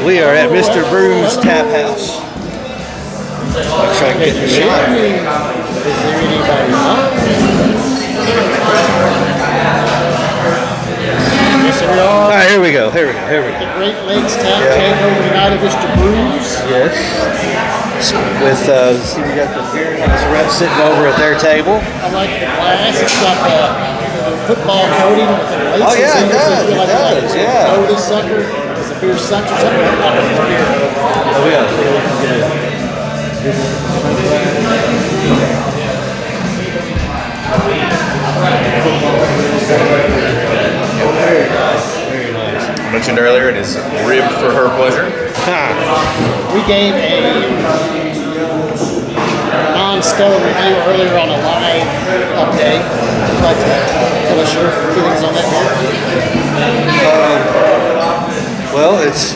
We are at Mr. Brew's Tap House. I'll try to get the shot. Is there anybody else? Yes, we are. All right, here we go. The Great Lakes Tap Takeover tonight at Mr. Brew's. Yes. With, see, we got the beer rep sitting over at their table. I like the glass. It's got the football coating with the laces. Oh, yeah, it does. It does, yeah. Oh, this sucker. Is the beer sucks or something? Oh, yeah. Very nice. I mentioned earlier, it is ribbed for her pleasure. We gave a non-stellar review earlier on a live update. Would you like to tell us your feelings on that beer? Well, it's...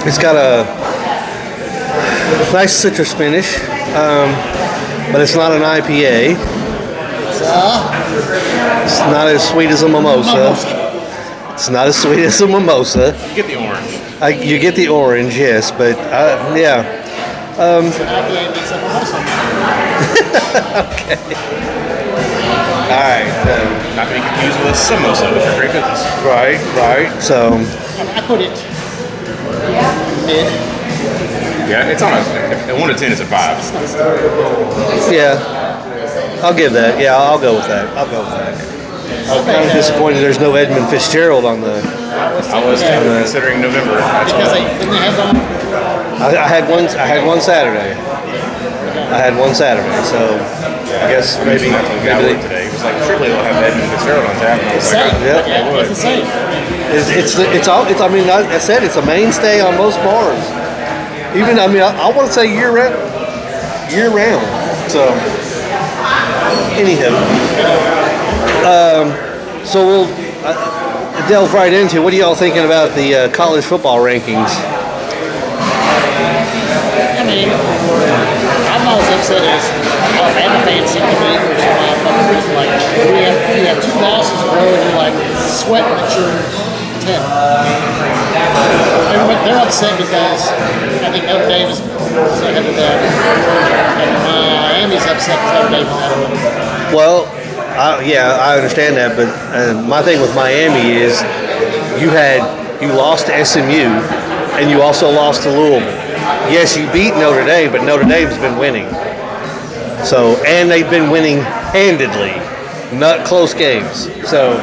It's got a nice citrus finish, but it's not an IPA. It's not as sweet as a mimosa. It's not as sweet as a mimosa. You get the orange. You get the orange, yes, but yeah. It's an IPA meets a mimosa. Okay. All right. Not to be confused with a samosa, which are great business. Right. So. I put it mid. Yeah, it's on a 1 to 10. It's a 5. Yeah, I'll give that. Yeah, I'll go with that. I'm kind of disappointed there's no Edmund Fitzgerald on the. I was considering November. That's Because all. didn't they have one? I had one Saturday. So I guess maybe Maybe today. It was like, surely they'll have Edmund Fitzgerald on tap. And I was like, yeah. It's the same. It's I mean, I said it's a mainstay on most bars. Even I want to say year round. So anyhow, so we'll delve right into what are y'all thinking about the college football rankings? I mean, I'm not as upset as Alabama fans seem to be for some fucking reason. Like, you have 2 losses, bro, and you're like sweating that you're 10. They're upset because I think Notre Dame is ahead of them, and Miami's upset because Notre Dame's ahead of them. Well, I understand that, but my thing with Miami is you lost to SMU and you also lost to Louisville. Yes, you beat Notre Dame, but Notre Dame's been winning. So, and they've been winning handedly, not close games. So,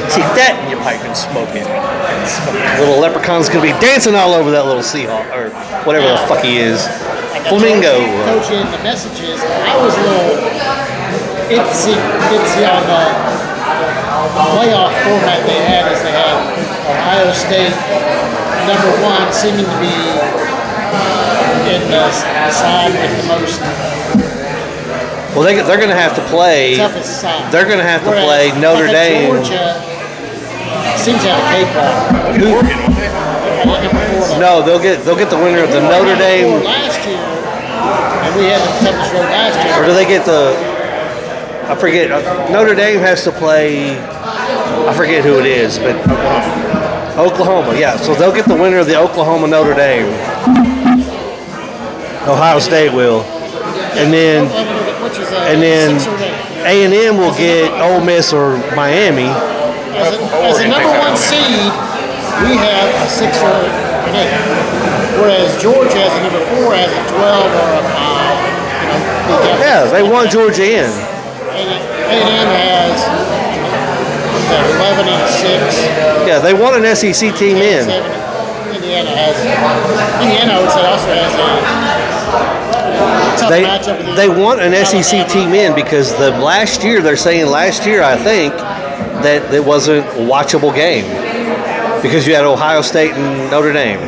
take that in your pipe and smoke it. Little leprechaun's gonna be dancing all over that little Seahawk or whatever the fuck he is. Flamingo. Coach in the messages, I was a little itsy on the playoff format they had, as they had Ohio State #1 seeming to be in the side with the most. Well, they're going to have to play. Toughest side. They're going to have to play Whereas, Notre Dame. Georgia seems to have a cakewalk. No, they'll get the winner of the Notre Dame. Last year, and we had the toughest road last year. Or do they get the? I forget. Notre Dame has to play. I forget who it is, but Oklahoma. Yeah, so they'll get the winner of the Oklahoma Notre Dame. Ohio State will, and then A&M will get Ole Miss or Miami. As a #1 seed, we have a 6 or an 8, whereas Georgia as a #4 has a 12 or a 5. Yeah, they won Georgia in. A&M has 11 and a 6. Yeah, they won an SEC team in. Indiana, I would say, also has a tough matchup with they want an SEC team in because last year, I think, that it wasn't a watchable game because you had Ohio State and Notre Dame.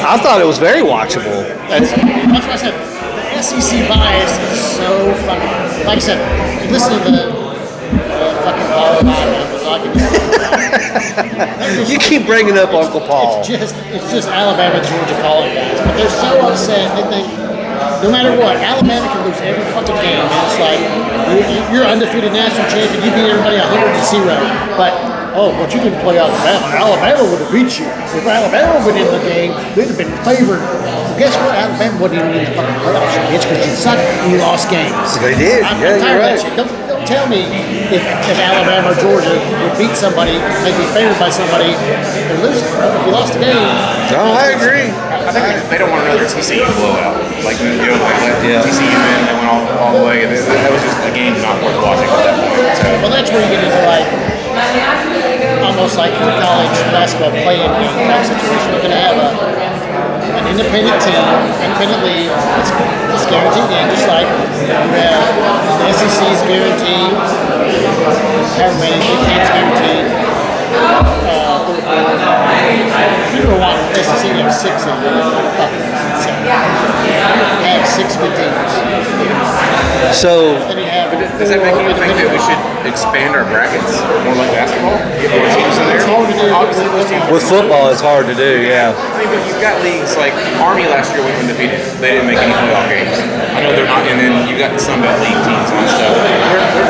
I thought it was very watchable. That's what I said. The SEC bias is so fucking. Like I said, listen to the fucking Paul You keep bringing up Uncle Paul. It's just Alabama, Georgia calling guys, but they're so upset. They think no matter what, Alabama can lose every fucking game. And it's like, you're undefeated national champion, you beat everybody 100-0. But, but you didn't play Alabama. Alabama would have beat you. If Alabama would in the game, they'd have been favored. Well, guess what? Alabama wasn't even in the fucking playoffs, you bitch, because you sucked and you lost games. They did. I'm yeah, tired you're of right. that shit. Don't tell me if Alabama or Georgia would beat somebody, they'd be favored by somebody, they're losing. If you lost the game. No, I agree. I think they don't want another TCU blowout. Like, they let TCU in, they went all the way. And that was just a game not worth watching at that point. So. Well, that's where you get into like almost like your college basketball play-in game type situation. You're going to have an independent team, independent league. It's guaranteed game, just like you have the SEC's guaranteed, however many big teams guaranteed. You don't want SEC to have 6 in there. Have 6 good teams. So, does that make you think that we should expand our brackets more like basketball? Get more teams in there? It's hard to do. Obviously, those teams with football, it's hard to do, yeah. I mean, but you've got leagues like Army last year went undefeated. They didn't make any playoff games. I know they're not, and then you got the Sun Belt League teams and stuff.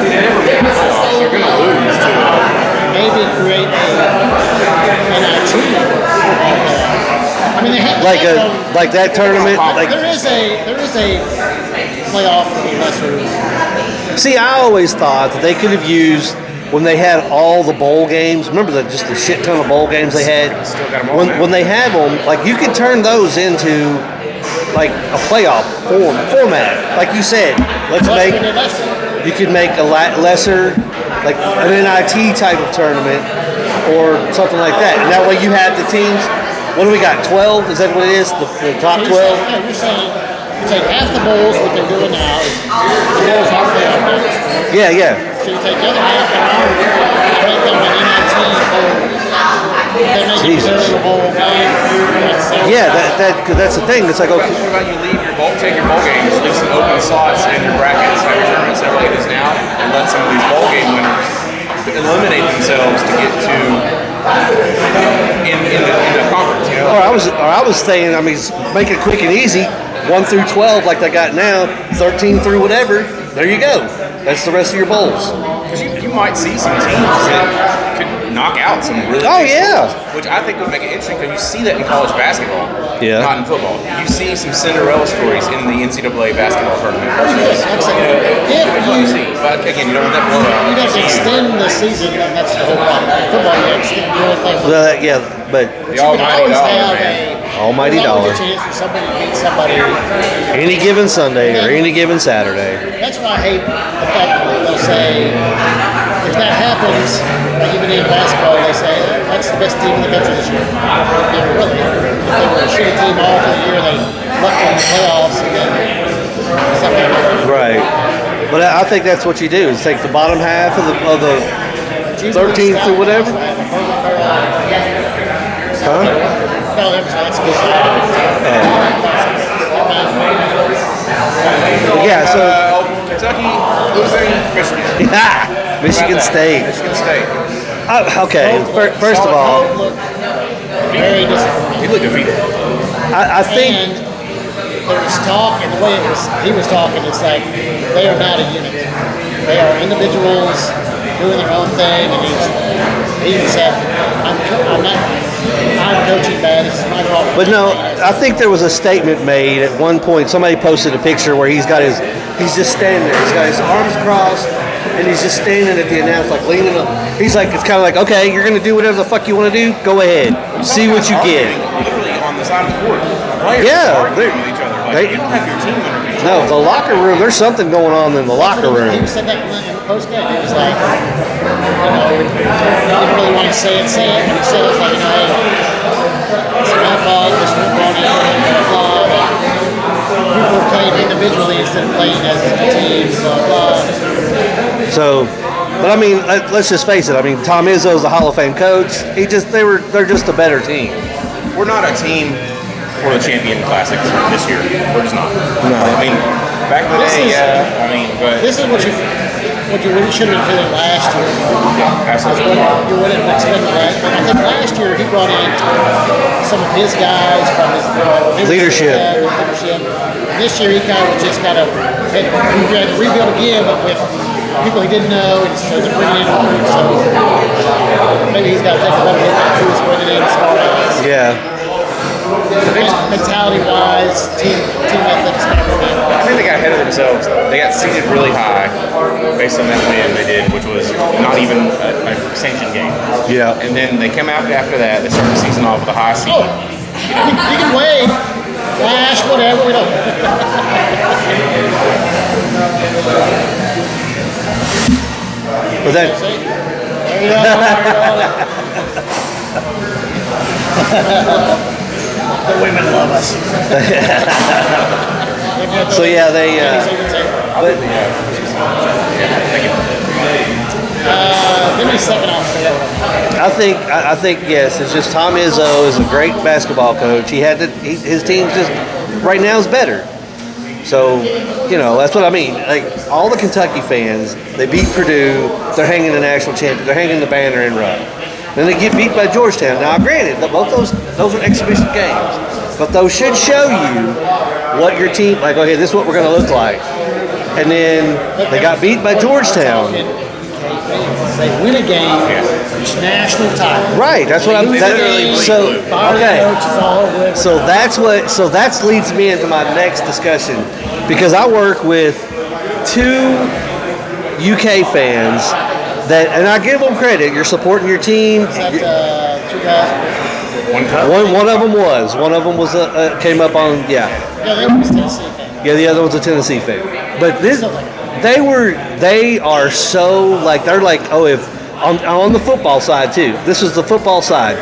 They never make the playoffs. They're going to lose to maybe create a NIT. I mean, they have like that tournament. Like there is a playoff for the lesser. See, I always thought that they could have used when they had all the bowl games. Remember just the shit ton of bowl games they had. Still got them all When they have them, like you could turn those into like a playoff format. Like you said, you could make a lesser, like an NIT type of tournament or something like that. And that way you have the teams. What do we got? 12? Is that what it is? The top 12? Yeah, you're saying you take half the bowls, what they're doing now is the bowls aren't playoff games. Yeah. So you take the other half and break them an NIT bowl. They make Jesus. it a bowl game. Yeah, that's the thing. It's like, okay. What about you take your bowl games, leave some open slots in your brackets, have your tournaments several days now, and let some of these bowl game winners eliminate themselves to get to in the conference. You know? Or I was saying, I mean, make it quick and easy. 1 through 12, like they got now. 13 through whatever. There you go. That's the rest of your bowls. Because you might see some teams that could knock out some really big schools, which I think would make it interesting because you see that in college basketball, not in football. You see some Cinderella stories in the NCAA basketball tournament versus, but again, you don't want that blowout. You don't extend the season, and that's the whole problem. In football, you extend the whole thing. Well, but The almighty dollar, man. Almighty dollar. A chance for somebody to beat somebody. Any given Sunday or any given Saturday. That's why I hate the fact that they'll say, if that happens, like even in basketball, they say, that's the best team in the country this year. Never really. If they were a shitty team all through the year, they left in the playoffs and then something. Right. But I think that's what you do, is take the bottom half of the 13th or whatever. Huh? No, that's good. Yeah, so Kentucky losing Michigan. Michigan State. Michigan State. Okay, first of all, Very disappointing. He looked defeated. I think And there was talk, and the way he was talking, it's like they are not a unit. They are individuals doing their own thing, and he even said, I'm coaching bad, this is my fault. But no, I think there was a statement made at one point. Somebody posted a picture where he's just standing there. He's got his arms crossed, and he's just standing at the announce, like leaning up. He's like, it's kind of like, okay, you're going to do whatever the fuck you want to do. Go ahead. See what you get. Literally on the side of the court. Players arguing with each other. Like, you don't have your team under control. No, the locker room, there's something going on in the locker room. He said that in the post game. He was like, he didn't really want to say it, but he said it's like, hey, it's my fault, this went wrong, blah, blah, blah. People are playing individually instead of playing as a team, blah, blah. So, but I mean, let's just face it. I mean, Tom Izzo's a Hall of Fame coach. They're just a better team. We're not a team for the Champion Classics this year. We're just not. No. I mean, back in the day, but This is what you really should have been feeling last year. yeah, absolutely. You wouldn't have expected that. But I think last year he brought in some of his guys from his Leadership. leadership. this year he had to rebuild again, but with people he didn't know, and so they're bringing in recruits. So maybe he's got to take a better look at who he's bringing in as far as mentality-wise, team ethics, and everything. I think they got ahead of themselves. They got seeded really high based on that win they did, which was not even a sanctioned game. Yeah. And then they came out after that. They started the season off with a high seed. Oh, you can wave, flash, whatever. We don't. But that. See? There you go. The women love us. So yeah, they. But give me second off. I think yes. It's just Tom Izzo is a great basketball coach. His team just right now is better. So, that's what I mean. Like, all the Kentucky fans, they beat Purdue, they're hanging the national champion, they're hanging the banner in Rupp. Then they get beat by Georgetown. Now, granted, both those are exhibition games, but those should show you what your team, like, okay, this is what we're going to look like. And then they got beat by Georgetown. They win a game, it's national title. Right, that's what I'm. So that leads me into my next discussion, because I work with two UK fans and I give them credit. You're supporting your team. One of them was came up on Yeah, the other one's Tennessee fan. Yeah, the other one's a Tennessee fan. But they are so like, they're like, oh, if on the football side too. This is the football side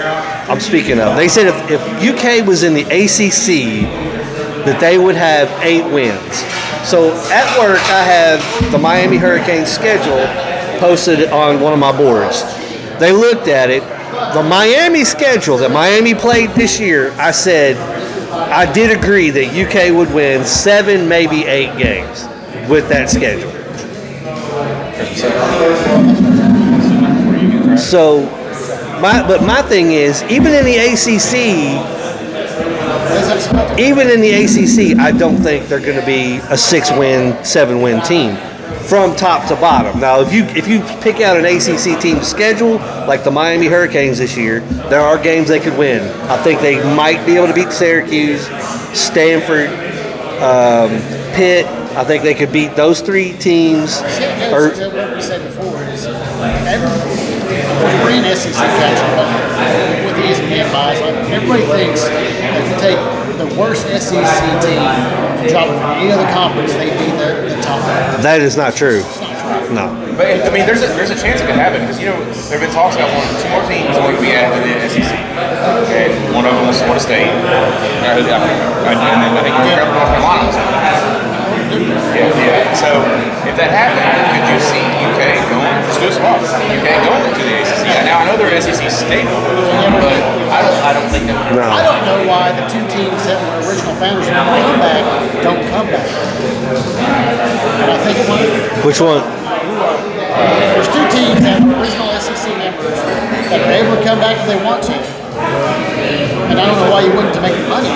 I'm speaking of. They said if UK was in the ACC, that they would have 8 wins. So at work, I have the Miami Hurricanes schedule posted on one of my boards. They looked at it. The Miami schedule that Miami played this year, I said I did agree that UK would win 7, maybe 8 games with that schedule. So, my thing is, even in the ACC, I don't think they're going to be a 6-win, 7-win team from top to bottom. Now, if you pick out an ACC team schedule like the Miami Hurricanes this year, there are games they could win. I think they might be able to beat Syracuse, Stanford, Pitt. I think they could beat those 3 teams. What we said before is we're in SEC country, but with the ESPN buys, everybody thinks that if you take the worst SEC team and drop it from any other conference, they'd be the top. That is not true. No. But I mean, there's a chance it could happen, because there have been talks about 2 more teams that would be added to the SEC, and one of them was Florida State, and then I think North Carolina was on that. Yeah. So if that happened, could you see UK going? Just do a swap. UK going to the ACC. Now I know they're SEC stable, but I don't think that. No. I don't know why the 2 teams that were original founders don't come back. And I think Which one? there's 2 teams that are original SEC members that are able to come back if they want to. And I don't know why you wouldn't to make the money.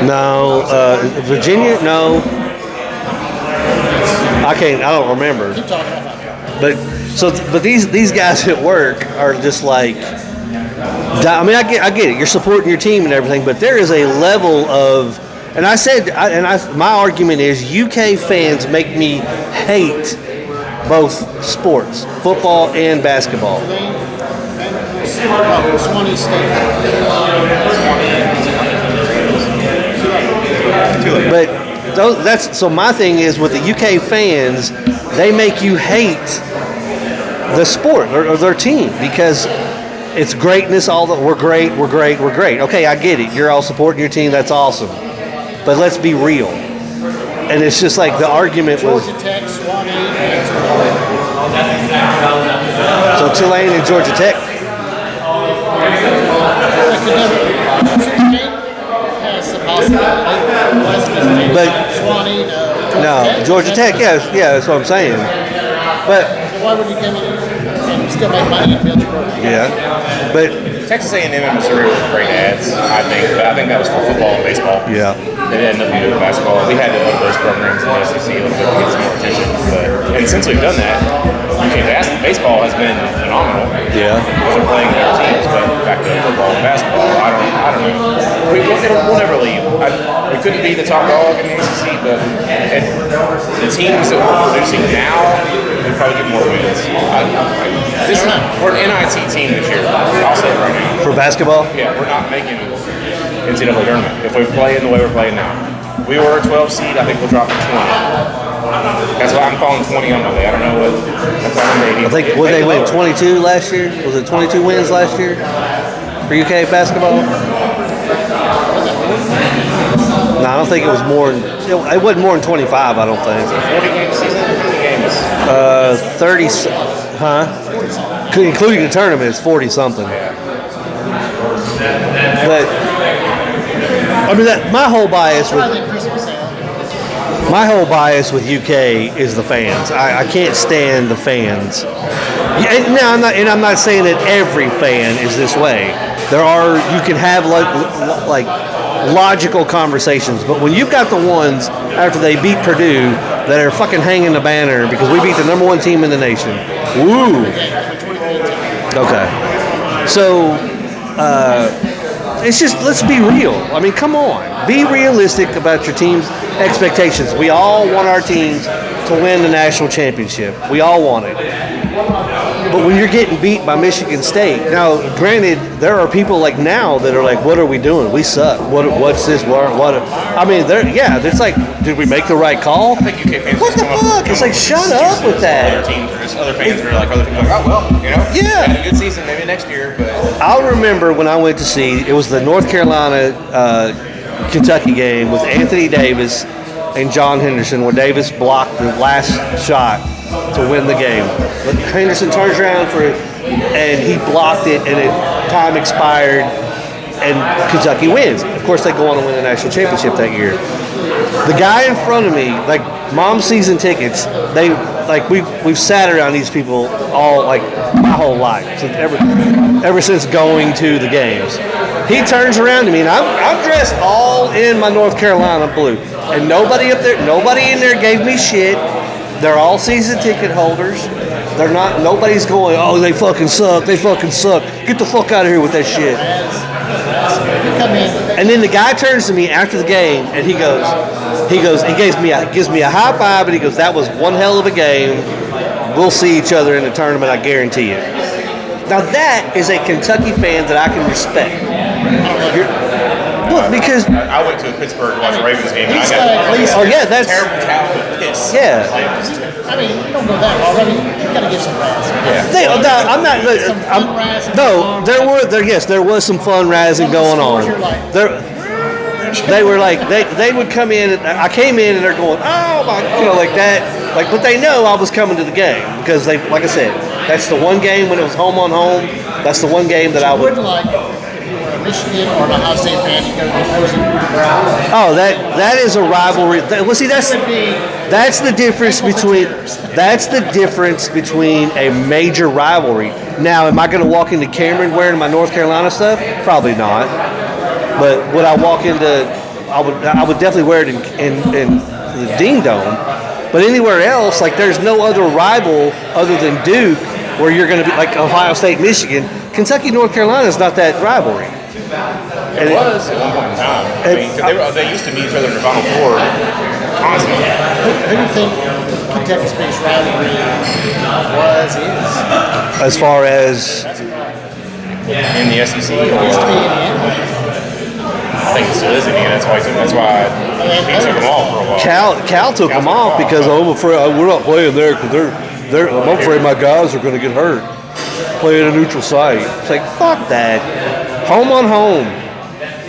No, Virginia. No, I can't. I don't remember. Keep talking about that. But these guys at work are just like. I mean, I get it. You're supporting your team and everything, but there is a level of. And I said, my argument is UK fans make me hate both sports, football and basketball. Swanee State. But so my thing is with the UK fans, they make you hate the sport or their team because it's greatness. We're great. Okay, I get it. You're all supporting your team. That's awesome. But let's be real. And it's just like the argument was. Georgia Tech, Swanee, and So Tulane and Georgia Tech. But Georgia Tech, yeah, that's what I'm saying. But why would you come in and still make money and build your program? Yeah, but Texas A&M and Missouri were great ads, I think. But I think that was for football and baseball. Yeah. It had nothing to do with basketball. We had to move those programs in the SEC a little bit to get some more attention. And since we've done that, baseball has been phenomenal. Yeah. Because they're playing their teams, but back to football and basketball, I don't know. We'll never leave. We couldn't be the top dog in the ACC, but the teams that we're producing now, we probably get more wins. We're an NIT team this year. I'll say it right now. For basketball? Yeah, we're not making NCAA tournament if we play in the way we're playing now. We were a 12 seed. I think we'll drop to 20. That's why I'm calling 20 on Monday. I don't know what. That's why I'm maybe. I think what they went 22 last year. Was it 22 wins last year for UK basketball? No, I don't think it was more. It wasn't more than 25. I don't think. 40-game season. 50 games. 30. Huh? Including the tournament, it's 40 something. But I mean, my whole bias with UK is the fans. I can't stand the fans. And I'm not saying that every fan is this way. You can have like logical conversations, but when you've got the ones after they beat Purdue that are fucking hanging the banner because we beat the number 1 team in the nation. Woo. Okay. So it's just, let's be real. I mean, come on. Be realistic about your team's expectations. We all want our teams to win the national championship. We all want it. But when you're getting beat by Michigan State, now, granted, there are people like now that are like, what are we doing? We suck. What's this? What? I mean, it's like, did we make the right call? I think UK fans what the fuck? It's like, shut up with that. Other fans are like, oh, well, yeah. Had a good season maybe next year. But I'll remember when I went to see, it was the North Carolina Kentucky game with Anthony Davis and John Henderson, where Davis blocked the last shot to win the game. But Henderson turns around and he blocked it, and time expired, and Kentucky wins. Of course, they go on to win the national championship that year. The guy in front of me, like mom's season tickets, we've sat around these people all like my whole life, ever since going to the games. He turns around to me, and I'm dressed all in my North Carolina blue, and nobody in there gave me shit. They're all season ticket holders. Nobody's going, oh, they fucking suck. They fucking suck. Get the fuck out of here with that shit. And then the guy turns to me after the game, and he gives me a high five, and he goes, that was one hell of a game. We'll see each other in the tournament, I guarantee you. Now that is a Kentucky fan that I can respect. Because I went to Pittsburgh to watch a Ravens game, and I got that's terrible childhood piss. Yeah. I mean, you don't go that far. I mean, you got to get some razz. Yeah. I'm not. No, there was some fun razzing going on. They were like, they would come in, and I came in, and they're going, oh my, like that, but they know I was coming to the game because they, like I said, that's the one game when it was home on home. That's the one game that I would. Michigan or an Ohio State fan, you go to the opposing. Oh, that is a rivalry. Well, see, that's the difference between a major rivalry. Now, am I going to walk into Cameron wearing my North Carolina stuff? Probably not. But would I walk into? I would definitely wear it in the Dean Dome. But anywhere else, like there's no other rival other than Duke, where you're going to be like Ohio State, Michigan. Kentucky, North Carolina is not that rivalry. It was at one point in time. I mean, they used to meet each other in the Final Four constantly. Who do you think Kentucky's biggest rivalry is? As far as in the SEC, used to be Indiana. I think it still is Indiana. That's why he took them off for a while. Cal took them off because I'm afraid we're not playing there because I'm afraid my guys are going to get hurt. Play at a neutral site. It's like fuck that. Home on home.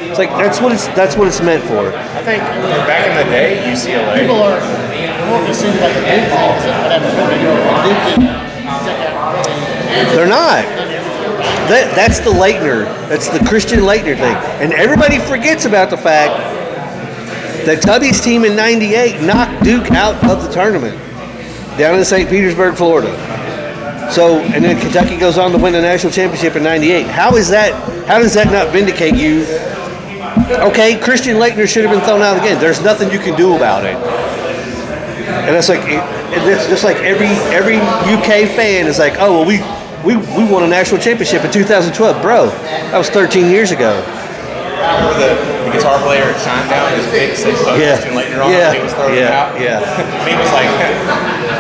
It's like that's what it's meant for. I think back in the day, UCLA. People are more concerned about the Duke thing because whatever. They're not. That's the Leitner. That's the Christian Leitner thing. And everybody forgets about the fact that Tubby's team in '98 knocked Duke out of the tournament down in St. Petersburg, Florida. So, and then Kentucky goes on to win the national championship in '98. How does that not vindicate you Okay, Christian Laettner should have been thrown out of the game. There's nothing you can do about it. And it's like it's just like every UK fan is like, oh well, we won a national championship in 2012, bro. That was 13 years ago. Remember the guitar player at Shinedown, his big 6'4" Christian Laettner on him, he was throwing him out. Yeah. He was like,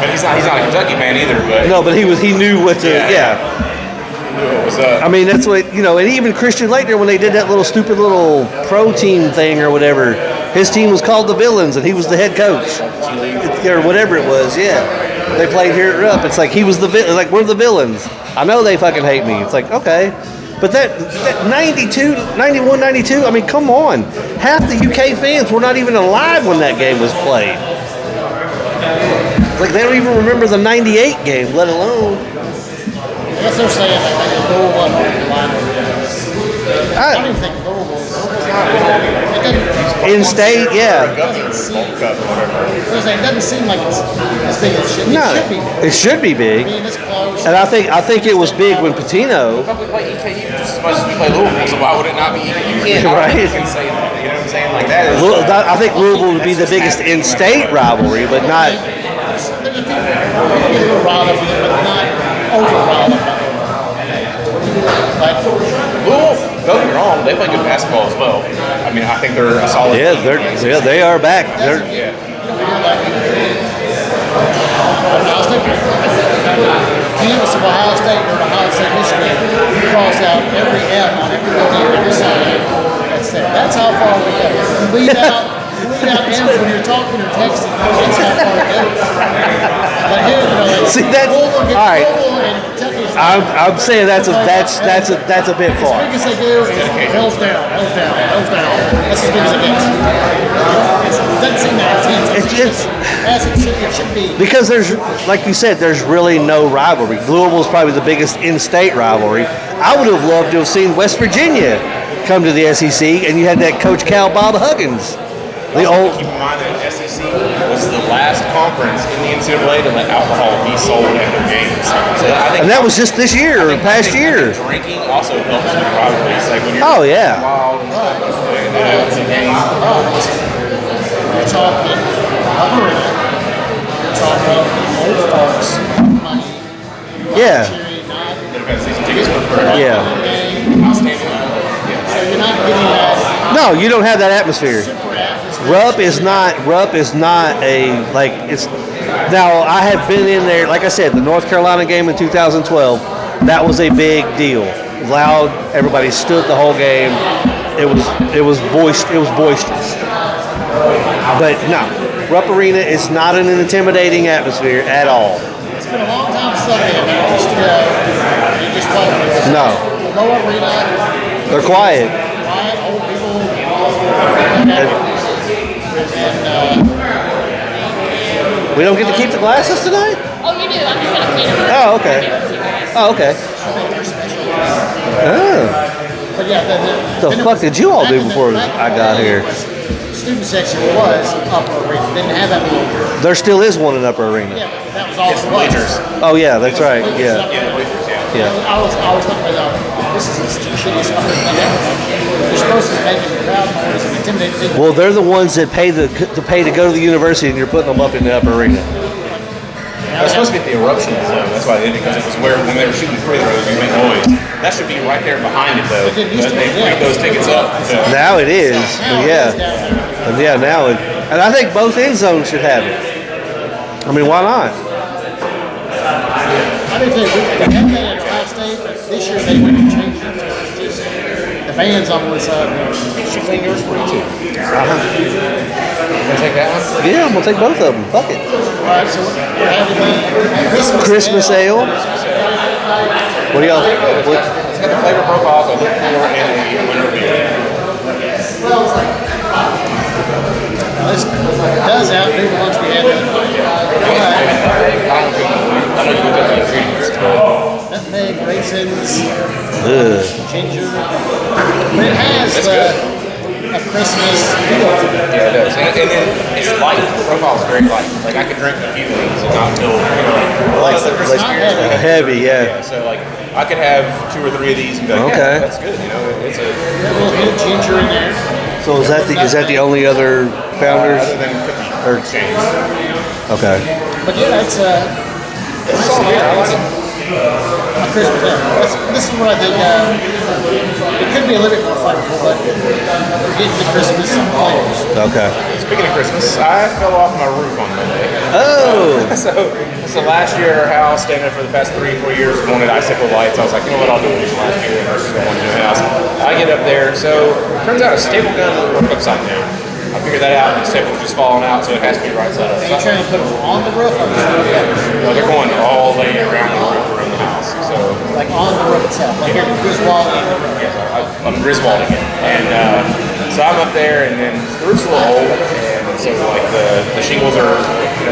but he's not a Kentucky fan either. But no, but he knew what to. Yeah. He knew what was up. I mean, that's what and even Christian Laettner, when they did that little stupid little pro team thing or whatever, his team was called the Villains, and he was the head coach or whatever it was. Yeah, they played here at Rupp. It's like he was like we're the villains. I know they fucking hate me. It's like okay. But that 92, 91, 92, I mean, come on. Half the UK fans were not even alive when that game was played. Like, they don't even remember the 98 game, let alone. I guess they're saying that maybe Louisville and North Carolina. I don't even think Louisville in state, yeah. It doesn't seem like it's as big as it should be. No, it should be big. Being this close. And I think it was big when Patino. We probably play EKU just as much as we play Louisville, so why would it not be EKU? You can't, right. You can say that, you know what I'm saying? Like that is. I think Louisville would be the biggest in-state rivalry, but not. There's a little riled up, but not over riled up. But Louisville, don't get me wrong, they play good basketball as well. I mean, I think they're a solid team. They are back. Ohio State, campus of Ohio State or Ohio State, Michigan, you cross out every M on every building, every sign. That's how far we go. Leave out M's when you're talking or texting. That's how far it goes. But here, see, that's all right. I'm saying that's a bit far. As big as they do, is L's down. That's as big as it gets. It doesn't seem that intense. As it should be. Because there's, like you said, there's really no rivalry. Louisville's probably the biggest in-state rivalry. I would have loved to have seen West Virginia come to the SEC, and you had that Coach Cal Bob Huggins. Keep in mind that SEC was the last conference in the NCAA to let alcohol be sold at their games. So and that was just this year, or past year. Drinking also helps with rivalries. Like when you're wild and stuff, it's a game. You're talking old folks money. Yeah. Season tickets for yeah. Outstanding. So you're not getting that. No, you don't have that atmosphere. Rupp is not a, like, it's, now I have been in there, like I said, the North Carolina game in 2012, that was a big deal. Loud, everybody stood the whole game. It was boisterous. But no, Rupp Arena is not an intimidating atmosphere at all. It's been a long time since I've been there. Just to go, you just play. No. The low arena. They're quiet. Old people. We don't get to keep the glasses tonight? Oh, you do. I'm just going to clean them. Oh, okay. Oh, okay. Oh. But yeah, the fuck did you all do before I got here? Student section was upper arena. Didn't have that one. There still is one in Upper Arena. Yeah, but that was all it was. Oh yeah, that's right. Yeah. I was looking at this is the shittiest fucking thing ever. They're supposed to be making the crowd noise and intimidating people. Well, they're the ones that pay to go to the university, and you're putting them up in the Upper Arena. It was supposed to be at the eruption zone. That's why they did it, because it was where when they were shooting free throws, you make noise. That should be right there behind it, though. But they freed those tickets up. So. Now it is. Yeah. And yeah, now it. And I think both end zones should have it. I mean, why not? I mean, they had that at Ohio State, but this year they went and changed it. Just the band's on one side. Should clean yours for you too. You gonna take that one? Yeah, I'm gonna take both of them. Fuck it. All right, so we're having Christmas ale. What do y'all? It's got the flavor profiles I look for in a winter beer. This does outdo the ones we had the other night. I know you can get the ingredients. Nutmeg, raisins, Ugh. ginger. But it has a Christmas feel to it. Yeah, it does. And then it's light. The profile is very light. Like I could drink a few of these and not feel like the Christmas beer. Heavy, yeah. So like I could have 2 or 3 of these and be like, okay. yeah, that's good. You know, it's a little hint of ginger in there. So So is that the only other founders? Other than Cookie Or- Exchange. Okay. But yeah, it's all good. I like it. a Christmas dinner. This is what I think. It could be a little bit more flavorful, but we're getting the Christmas flavors. Okay. Speaking of Christmas, I fell off my roof on Monday. Oh. So last year at our house, staying there for the past 3-4 years, wanted icicle lights. I was like, you know what, I'll do this last year versus the one new house. I get up there, so turns out a staple gun will work upside down. I figured that out, and the staple was just falling out, so it has to be right side up. Are you trying to put them on the roof or No, they're going all the way around the roof around the house. So like on the roof itself? Like you're Griswolding the roof. yeah, I'm Griswolding it, and so I'm up there, and then the roof's a little old, and so like the shingles are,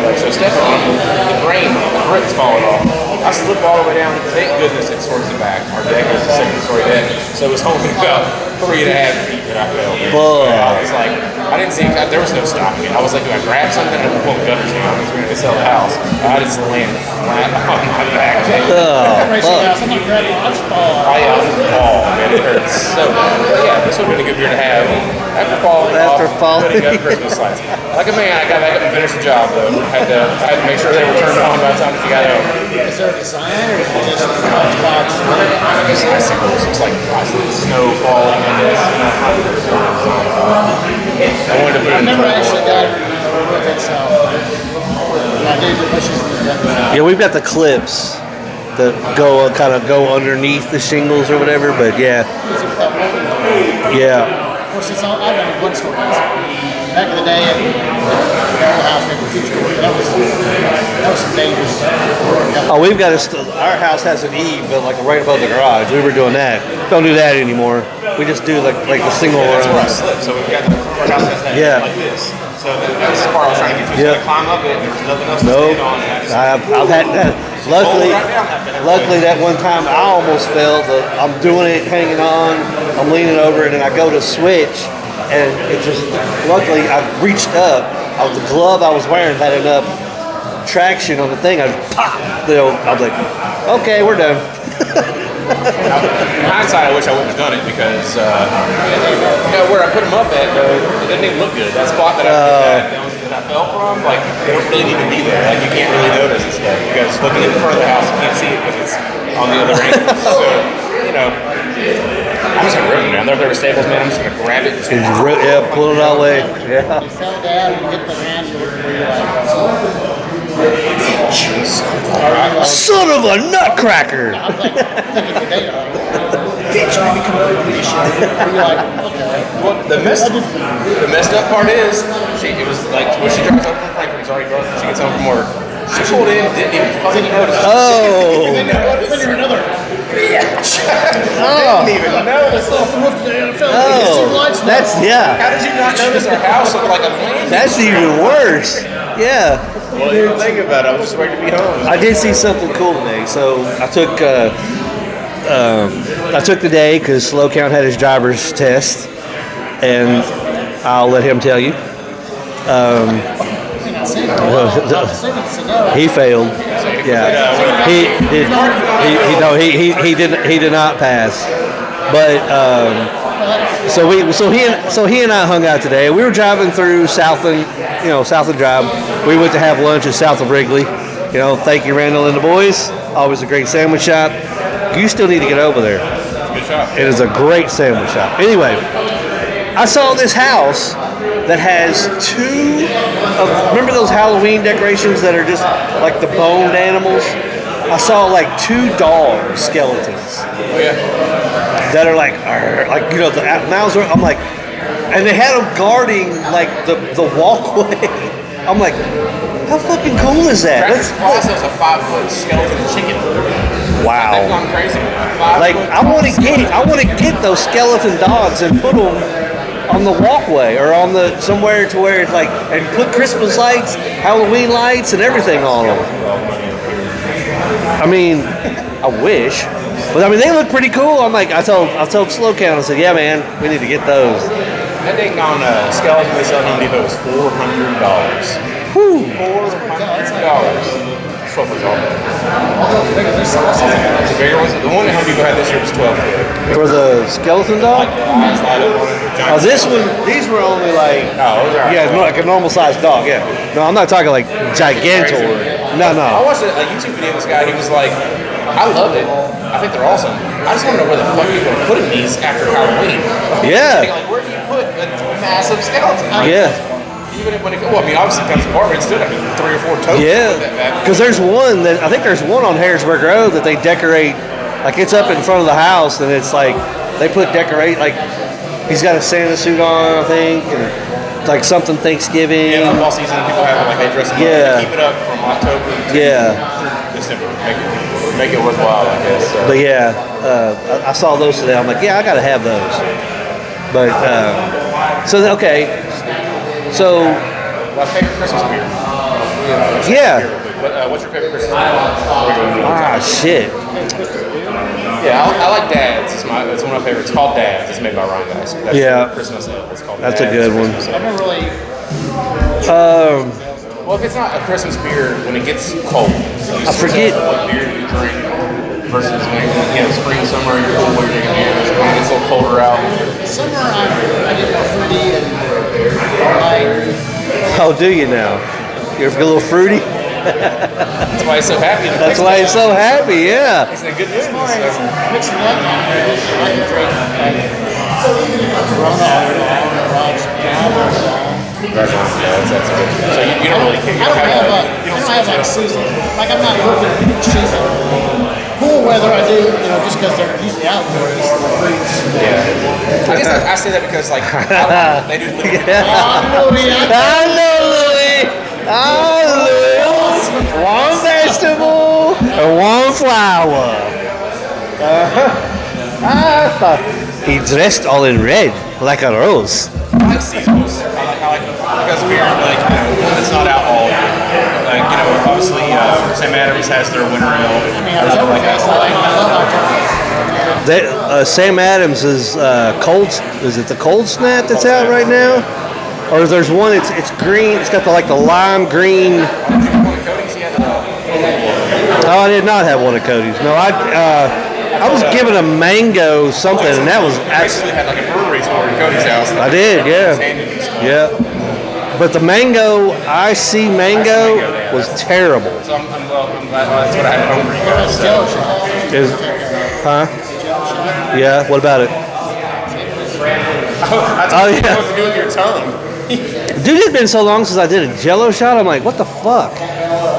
like so stepping on them, the grain, the brick's falling off. I slip all the way down. Thank goodness it's towards the back. Our deck is a second story deck, so it was only about 3.5 feet that I fell. I was like, I didn't see, there was no stopping it. I was like, do I grab something and pull the gutters down because we're going to sell the house? I just landed flat on my back. I'm not grabbing my ball. I was ball, man. It hurts so bad. But yeah, this would have been a good year to have after falling, putting up Christmas lights. Like a man, I got back up and finished the job though. I had to make sure they were turned on by the time she got home. Is there a design or is it just Xbox? It's icicles. It's like snow falling in this. I wanted to put it I've in never front actually got it on the roof itself. I do the bushes and the Yeah, we've got the clips that go kind of go underneath the shingles or whatever. But yeah, yeah. Of course, I've done one story house. Back in the day, the old house had a 2-story. That was some dangerous. Oh, we've got our house has an eave, but like right above the garage. We were doing that. Don't do that anymore. We just do like the single That's where I run. slipped. So we've got our house has that like this. So that's the part I was trying to get to. So I climbed up it, and there was nothing else to stand on. I've had that. Luckily, that one time I almost fell. I'm doing it, hanging on. I'm leaning over it, and I go to switch, and it just. Luckily, I reached up. The glove I was wearing had enough traction on the thing. I just pop. I was like, okay, we're done. In hindsight, I wish I wouldn't have done it because where I put them up at, though, it didn't even look good. That spot that I fell from, like, they don't really need to be there. Like, you can't really notice and stuff because looking in the front of the house, you can't see it because it's on the other angle. So, I'm just gonna rip them down. There were staples, man. I'm just gonna grab it. Pull it all the way. Yeah. You fell down, you hit the ground, you're like, Son of a nutcracker! I'm like thinking today, bitch, maybe come over to this shit. You're like, okay. Well, the messed up part is, it was like when she drives home from Frankfurt, she gets home from work. She pulled in, didn't even fucking notice. Oh! And then you're another bitch. Didn't even notice. Off the roof today, I fell. That's How did you not notice our house looked like a landing? That's even worse. Yeah. Well, you didn't think about it. I was just waiting to be home. I did see something cool today. So I took the day because Slow Count had his driver's test, and I'll let him tell you. He failed. Yeah. He did not pass. But so he and I hung out today. We were driving through Southland Drive. We went to have lunch at South of Wrigley. Thank you, Randall and the boys. Always a great sandwich shop. You still need to get over there. Good shop. It is a great sandwich shop. Anyway, I saw this house that has remember those Halloween decorations that are just like the boned animals? I saw like 2 dog skeletons. Oh yeah. That are like the mouths are. I'm like, and they had them guarding like the walkway. I'm like, how fucking cool is that? Tractor Supply sells a 5-foot skeleton chicken. Wow. They've gone crazy. Like I want to get those skeleton dogs and put them on the walkway or on the somewhere to where it's like, and put Christmas lights, Halloween lights, and everything on them. I mean, I wish. But I mean, they look pretty cool. I'm like, I told Slow Count, I said, yeah, man, we need to get those. That thing on skeleton they sell on Home Depot was $400. Whew. $400. 12 foot's awful. There's The bigger ones, the one that Home Depot had this year was 12 foot. For the skeleton dog? Like the eyes light up on it. Oh, this one, these were only like, No, those are yeah, like a normal sized dog, yeah. No, I'm not talking like gigantor. No, I no. watched a YouTube video of this guy. He was like, I love it. I think they're awesome. I just want to know where the fuck people are putting these after Halloween. Yeah. Like, where do you put a massive skeleton? Yeah. Even when it, well, I mean, obviously it comes apart, but it's still, 3 or 4 totes. Yeah. Because there's one that, I think there's one on Harrisburg Road that they decorate, like it's up in front of the house and it's like, they put decorate, like he's got a Santa suit on, I think, and like something Thanksgiving. Yeah, football season, people have it, like they dress them up. They keep it up from October to December. Make it worthwhile, I guess. So. But yeah, I saw those today. I'm like, yeah, I gotta have those. But okay, so my favorite Christmas beer. Yeah. But what's your favorite Christmas beer? Shit. Yeah, I like Dad's. It's one of my favorites. It's called Dad's. It's made by Ryan Guys. That's Christmas ale. It's called That's Dad's a good one. I've never really. Well, if it's not a Christmas beer, when it gets cold, I forget what beer you drink versus when spring, summer, you're cool, you're drinking beers. When it gets a little colder out. Summer, I get more fruity and light. Oh, do you now? You're a little fruity? That's why he's so happy. That's why he's so happy, yeah. It's a good business. Mixing that now, I can drink Corona That's a good. So you don't really care. I don't have like season. Like I'm not looking at each season. Cool weather I do, just because they're usually outdoors, the fruits. Yeah. I guess I say that because like they do. I know, Louis. One vegetable and one flower. I thought he dressed all in red like a rose. I like seasonals. I like because beer, like it's not out all year. Like obviously Sam Adams has their winter ale. Sam Adams is cold. Is it the Cold Snap that's out right now? Or there's one. It's green. It's got the lime green. Oh, I did not have one of Cody's. No, I was given a mango something, and that was actually had like a brewery tour at Cody's house. I did, yeah. But the mango, IC mango was terrible. So I'm glad that's what I had home for you guys. Yeah. What about it? What to do with your tongue. Dude, it's been so long since I did a Jello shot. I'm like, what the fuck?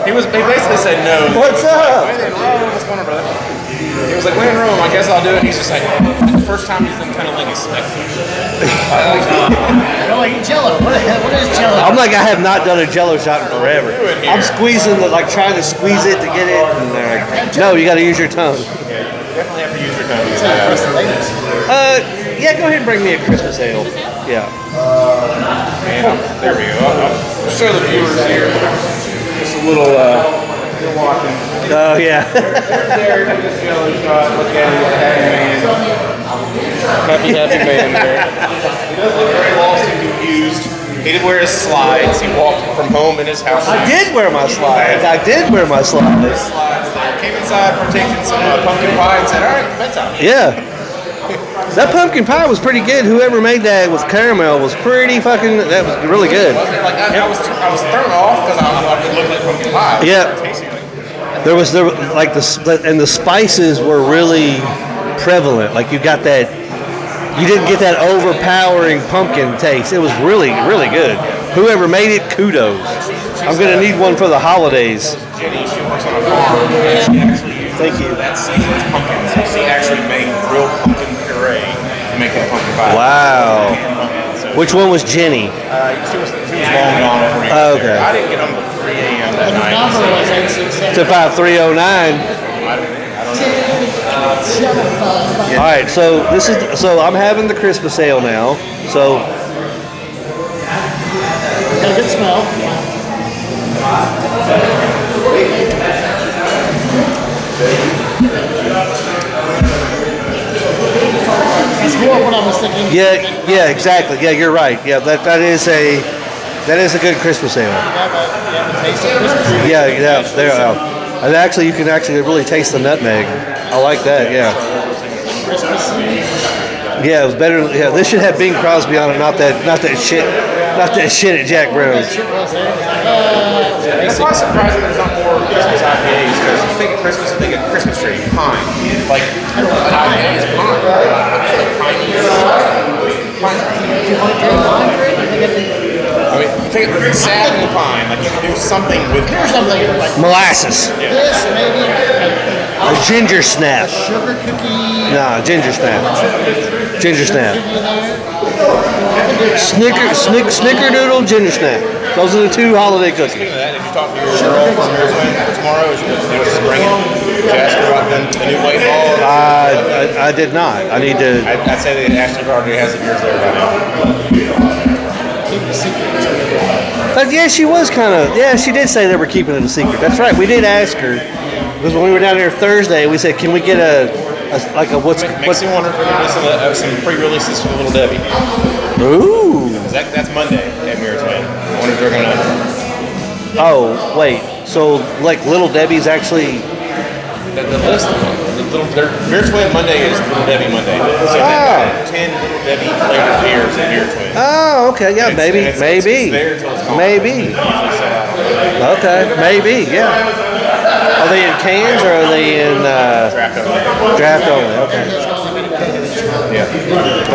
He basically said no. What's up? What's going on, brother? He was like, when in Rome, I guess I'll do it. And he's just like, the first time he's been kind of like expecting. Like Jello. What is Jello? I'm like, I have not done a Jello shot in forever. I'm squeezing trying to squeeze it to get it, and they're like, no, you got to use your tongue. Yeah, you definitely have to use your tongue. Yeah, go ahead and bring me a Christmas ale. Yeah. There we go. I'll show the viewers here. Just a little. You're watching. Oh yeah. There, just Jello shot. Look at him, happy man there. He does look very lost and confused. He did wear his slides. He walked from home in his house. I did wear my slides. His slides there. Came inside, partaked in some pumpkin pie, and said, "All right, bedtime." Yeah. That pumpkin pie was pretty good. Whoever made that with caramel was pretty fucking. That was really good. Like I was thrown off because I thought it looked like pumpkin pie. Yeah. There like the spices were really prevalent. Like you got that. You didn't get that overpowering pumpkin taste. It was really, really good. Whoever made it, kudos. I'm gonna need one for the holidays. Jenny, she works on a farm, and she actually used that season's pumpkins. She actually made real pumpkin puree to make that pumpkin pie. Wow. Which one was Jenny? She was long gone before you got there. I didn't get home till 3 a.m. that night. The number was 867. To 5309. I don't know. All right, so I'm having the Christmas ale now. So Got a good smell. That's more of what I was thinking. yeah, exactly. Yeah, you're right. Yeah, that is a good Christmas ale. You have a taste of Christmas. Yeah, there. And actually, you can actually really taste the nutmeg. I like that. Yeah. Yeah, it was better. Yeah, this should have Bing Crosby on it, not that shit at Jack Brown's. That's why I'm surprised that there's not more Christmas IPAs, because you think of Christmas, you think of Christmas tree, pine. Like, an IPA is pine. I mean, you think of sad and pine, like you can do something with Molasses. This maybe A ginger snap. sugar cookie. Nah, ginger snap. Ginger snap. Snickerdoodle, ginger snap. Those are the 2 holiday cookies. Speaking of that, did you talk to your girl from Beers Win for tomorrow? Is she just bringing? Did you ask her about the new weight ball? I did not. I need to. I'd say that Ashley already has the beers there right now. But yeah, she was kind of. Yeah, she did say they were keeping it a secret. That's right. We did ask her because when we were down there Thursday, we said, "Can we get what's?" Makes me wonder if we're going to do some pre-releases for Little Debbie. Ooh. That's Monday at Mirror Twin. I wonder if they're going to. Oh wait. So like Little Debbie's actually. The list. Beer Twin Monday is Little Debbie Monday. So they've got 10 Little Debbie flavored beers at Beer Twin. Oh, okay, yeah, maybe. It's there till it's gone. Maybe. Okay, maybe, yeah. Are they in cans or are they in draft only? Okay. Yeah.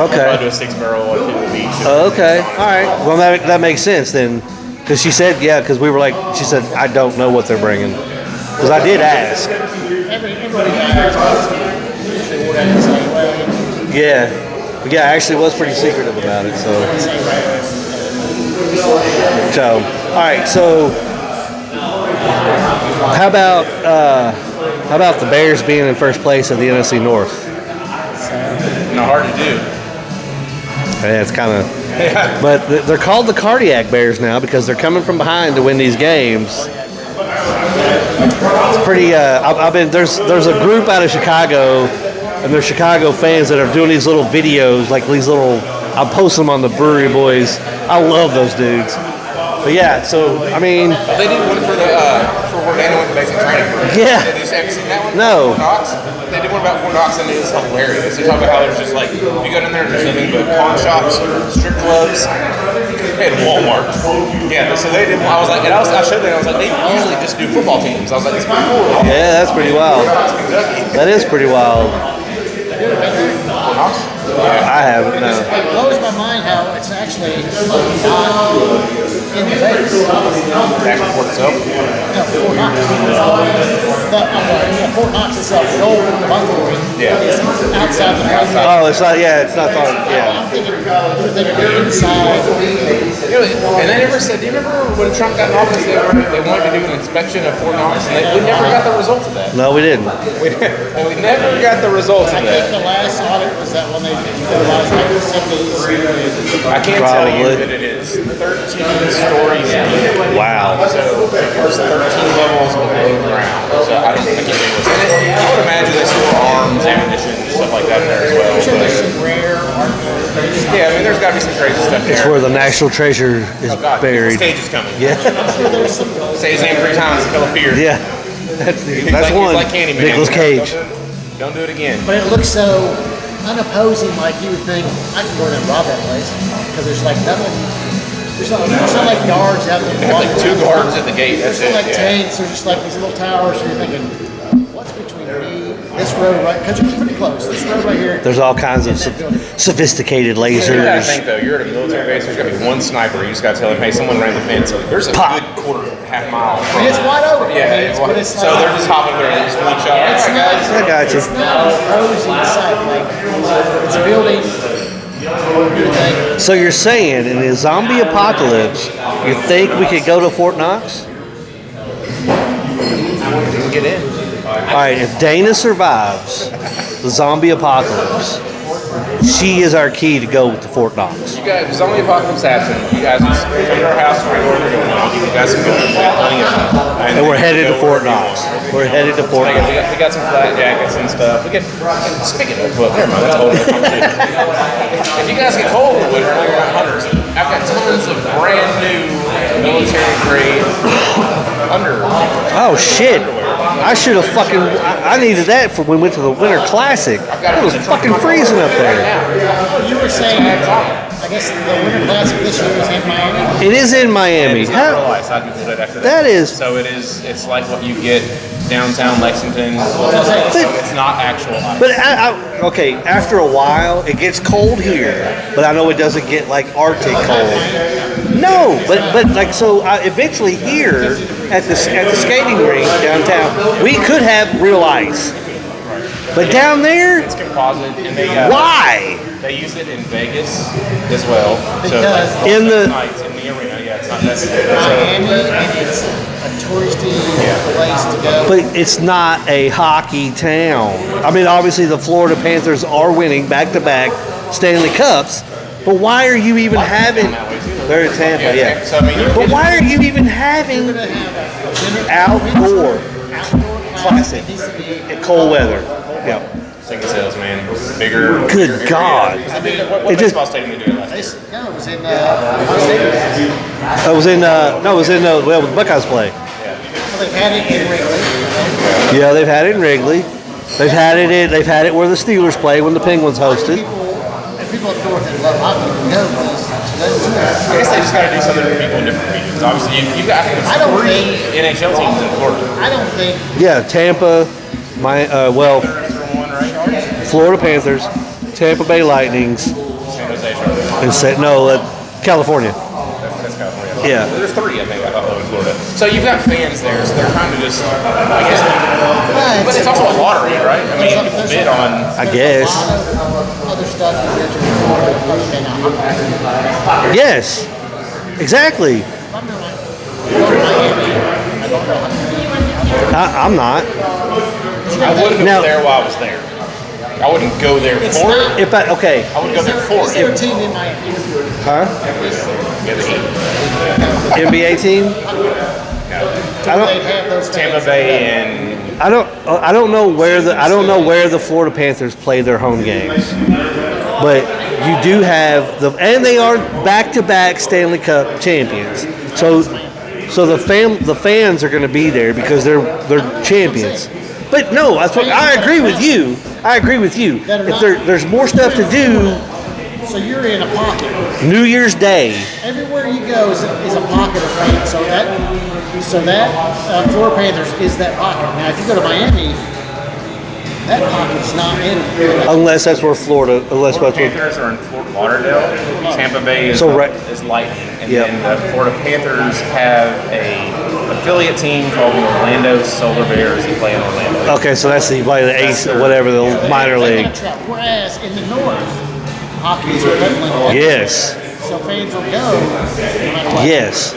Okay. I'll do a 6-barrel one to the beach. Okay, all right. Well, that makes sense then, because she said, yeah, because we were like, she said, I don't know what they're bringing, because I did ask. Yeah, actually was pretty secretive about it. So, all right. So, how about the Bears being in first place of the NFC North? Not hard to do. Yeah, it's kind of. But they're called the Cardiac Bears now because they're coming from behind to win these games. It's pretty. There's a group out of Chicago, and they're Chicago fans that are doing these little videos, like these little. I'll post them on the Brewery Boys. I love those dudes. But yeah, so I mean. They did one for Orlando with the basic training group. Yeah. Have you seen that one? No. Fort Knox. They did one about Fort Knox, and it was hilarious. They talk about how there's just like, if you go in there, there's nothing but pawn shops, strip clubs, and Walmart. Yeah, so they did. I was like, and I showed them. I was like, they usually just do football teams. I was like, it's pretty cool. Yeah, that's pretty wild. That is pretty wild. Fort Knox? Yeah. I haven't. No. It blows my mind how it's actually not in the base. Actually, Fort itself. No, Fort Knox. Fort Knox itself, the old bunkering, is outside the front. Oh, it's not. Yeah, it's not thought. Yeah. I'm thinking inside. And they never said. Do you remember when Trump got in office? They wanted to do an inspection of Fort Knox, and we never got the results of that. No, we didn't. We never got the results of I think that. the last audit was that when they realized like the 70s. I can't tell you that it is 13 stories deep. Wow. So there's 13 levels below ground. So I can't tell you what's in it. I would imagine they store arms, ammunition, stuff like that in there as well. I'm sure there's some rare art. Yeah, I mean, there's got to be some crazy stuff there. It's where the national treasure is buried. Stage is coming. Yeah. Say his name 3 times until it appears. Yeah. That's one. He's like Candyman. Nicolas Cage. Don't do it again. But it looks so unopposing, like you would think, I can go in and rob that place. Because there's like nothing. There's not like guards out there. They have like 2 guards at the gate. There's That's not it. like tanks. There's just like these little towers. And you're thinking, what's between me, this road right? Because you're pretty close. This road right here. There's all kinds of sophisticated lasers. You gotta think though, you're at a military base, there's gotta be one sniper. You just gotta tell him, hey, someone ran the fence. There's a Pop. good half mile. I mean, it's wide open. Yeah, but it's so they're just hopping there and just one shot. All It's right, not, guys. I got you. It's not an opposing sight. Like, it's a building. So you're saying in a zombie apocalypse, you think we could go to Fort Knox? You can get in. All right, if Dana survives the zombie apocalypse, she is our key to go to Fort Knox. You guys, zombie apocalypse happens. You guys just come to our house and we're going to you got some good ones. We got plenty of them. And we're headed to Fort Knox. We're headed to Fort Knox. We got some flat jackets and stuff. Speaking of, well, never mind, that's a whole different conversation. If you guys get cold in the winter, you're not hunters. I've got tons of brand new military grade under. Oh shit! I should have fucking. I needed that for when we went to the Winter Classic. It was fucking freezing up there. Oh, you were saying, I guess the Winter Classic this year is in Miami? It is in Miami. It's not real ice. I Googled it after That is. So it is. It's like what you get downtown Lexington. So it's not actual ice. But okay, after a while, it gets cold here, but I know it doesn't get like Arctic cold. No, but like so, eventually here at the skating rink downtown, we could have real ice. But down there, it's composite, and they why? They use it in Vegas as well. Because so in the nights in the arena, yeah, it's not necessary. Miami, and it's a touristy place to go. But it's not a hockey town. I mean, obviously the Florida Panthers are winning back-to-back Stanley Cups, but why are you even having? They're in Tampa, yeah. So, I mean, but why are you even having outdoor classic in cold weather? Yeah. Ticket sales, man, bigger. Good God! What baseball stadium they do it last year? No, it was in Stadium. It was in well, the Buckeyes play. Well, they've had it in Wrigley. Yeah, they've had it in Wrigley. They've had it where the Steelers play when the Penguins hosted. People up north that love hockey go because I guess they just got to do something for people in different regions. Obviously, you got I don't three think- NHL teams in Florida. I don't think Yeah, Tampa, Florida Panthers, Tampa Bay Lightnings, San Jose Sharks. and California. That's California. Yeah. There's three, I think, I thought, in Florida. So you've got fans there, so they're kind of just, I guess, but it's also a lottery, right? I mean, people bid on. I guess. a lot of other stuff here to Florida other than hockey. Yes, exactly. If I'm going to Miami, I don't know how I'm not. I wouldn't go Now- there while I was there. I wouldn't go there It's for not- it. I wouldn't go there for Is there a it. team in Miami? Huh? Yeah, the Heat. NBA team? I don't. They have those Tampa fans. Bay and I don't know where the Florida Panthers play their home games, but you do have and they are back-to-back Stanley Cup champions. So the fans are going to be there because they're champions. But no, that's what I agree with you. If there's more stuff to do, So you're in a pocket. New Year's Day. Everywhere you go is a pocket of fans. So that Florida Panthers is that pocket. Now, if you go to Miami, that pocket's not in. Unless that's where Florida. Unless that's where. Panthers are in Fort Lauderdale. Tampa Bay is Lightning, and Yep. then the Florida Panthers have a affiliate team called the Orlando Solar Bears that play in Orlando. Okay, so that's the Ace or whatever the minor league. Whereas in the north, hockey is prevalent. Yes. So fans will go no matter what. Yes.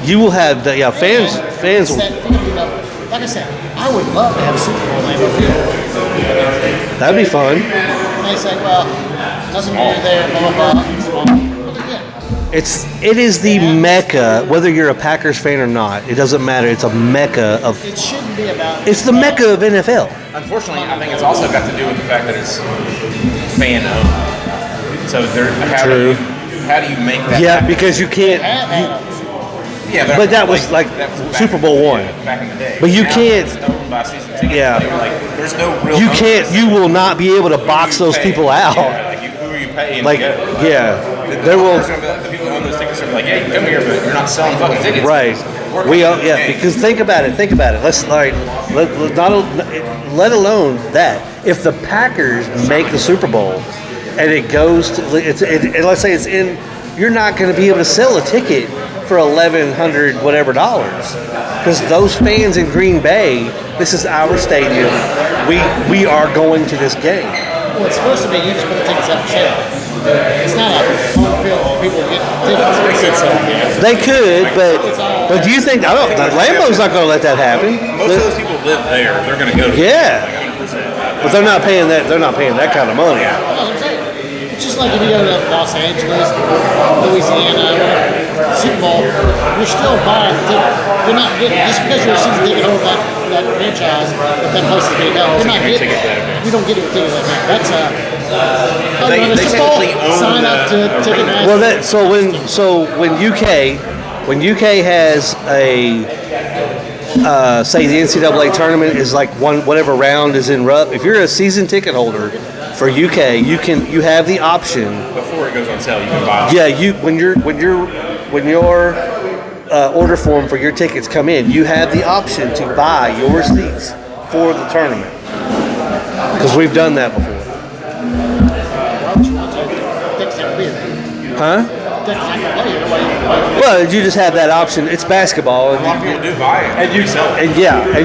You will have the fans. Fans It's will. that feeling of, like I said, I would love to have a Super Bowl in Lambeau Field. That'd be fun. And they say, well, doesn't mean you're there, blah, blah, blah. It's small. But yeah, It is the mecca. Whether you're a Packers fan or not, it doesn't matter. It's a mecca of. it shouldn't be about. It's the mecca of NFL. Unfortunately, I think it's also got to do with the fact that it's fan owned. So True. How do you make that? Yeah, happen? because you can't. Yeah, but that was like Super Bowl one. back in the day. But you Now can't- it's owned by season ticket. Yeah. There's no real. You ownership. can't. You will not be able to box those people out. Yeah, like who are you paying? Like, to go? yeah, The there will. owners are gonna be like, the people who own those tickets are gonna be like, yeah, you come here, but you're not selling fucking tickets. Right. We're We coming to yeah, the game. because think about it. Let's let alone that if the Packers make the Super Bowl and it goes to and let's say it's in, you're not going to be able to sell a ticket for $1,100 whatever dollars because those fans in Green Bay, this is our stadium. We are going to this game. Well, it's supposed to be you just put the tickets up for sale. It's not a home field. People get tickets. They could, but do you think Lambeau's not going to let that happen? Most of those people live there. They're gonna go to Yeah. like 100%. But they're not paying that. They're not paying that kind of money. That's what I'm saying. It's just like if you go to Los Angeles, Louisiana, Super Bowl, you're still buying the ticket. You're not getting just because you're a season ticket holder of that franchise, that place is being held. You're not getting that. You don't get a ticket like that. That's They technically own sign up to Ticketmaster. Well, when UK has a say the NCAA tournament is like whatever round is in Rupp. If you're a season ticket holder for UK, you have the option before it goes on sale. You can buy them. Yeah, when your order form for your tickets come in, you have the option to buy your seats for the tournament. Because we've done that before. Huh? Well, you just have that option. It's basketball. A lot of people do buy it. And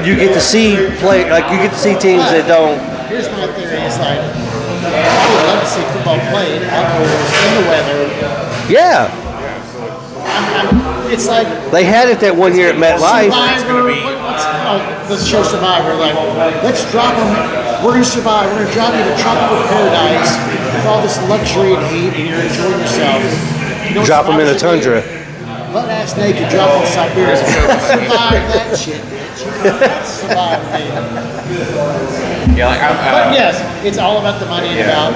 you get to see teams that don't. Here's my theory: it's like I would love to see football played outdoors in the weather. Yeah. It's like they had it that one year at MetLife. Let's show Survivor. Like, let's drop them. We're gonna survive. We're gonna drop you to tropical paradise with all this luxury and heat, and you're enjoying yourself. You know, drop them in a tundra. Butt ass naked, drop in Siberia. Survive that shit, bitch. Survive, man. Yeah, like but yes, it's all about the money and about,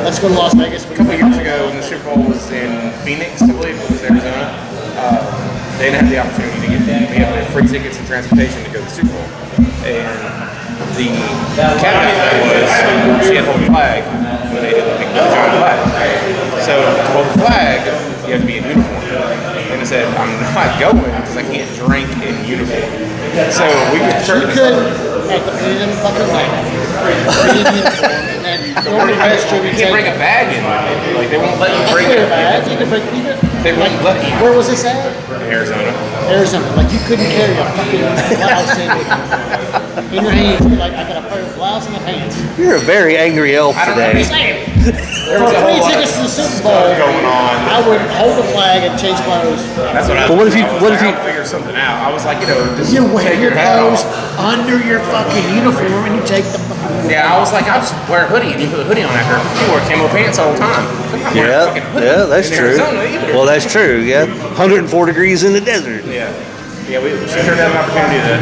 let's go to Las Vegas. A couple of years ago, when the Super Bowl was in Phoenix, I believe it was Arizona, they didn't have the opportunity to get we have free tickets and transportation to go to the Super Bowl. And the caveat was she had to hold the flag when they did the giant flag. So to hold the flag, you have to be in uniform. And I said, I'm not going because I can't drink in uniform. So we could at the end of the fucking night, be in uniform, and then go to the restroom and you can't bring a bag in. Like they won't let you bring a bag. You can bring they won't let you. Where was this at? Arizona. Like you couldn't carry a fucking blouse in your hands. You're like, I got a pair of blouse and a pants. You're a very angry elf today. There was for free tickets to the Super Bowl going on. I would hold the flag and change clothes. That's what I was. But what if you figure something out? I was like, just you wear take your clothes off under your fucking uniform and you take the fucking. Yeah, I was like, I'll just wear a hoodie and you put a hoodie on after. You wear camo pants all the time. Yeah, that's true. Well, that's true. Yeah, 104 degrees in the desert. Yeah. Yeah, she turned down an opportunity to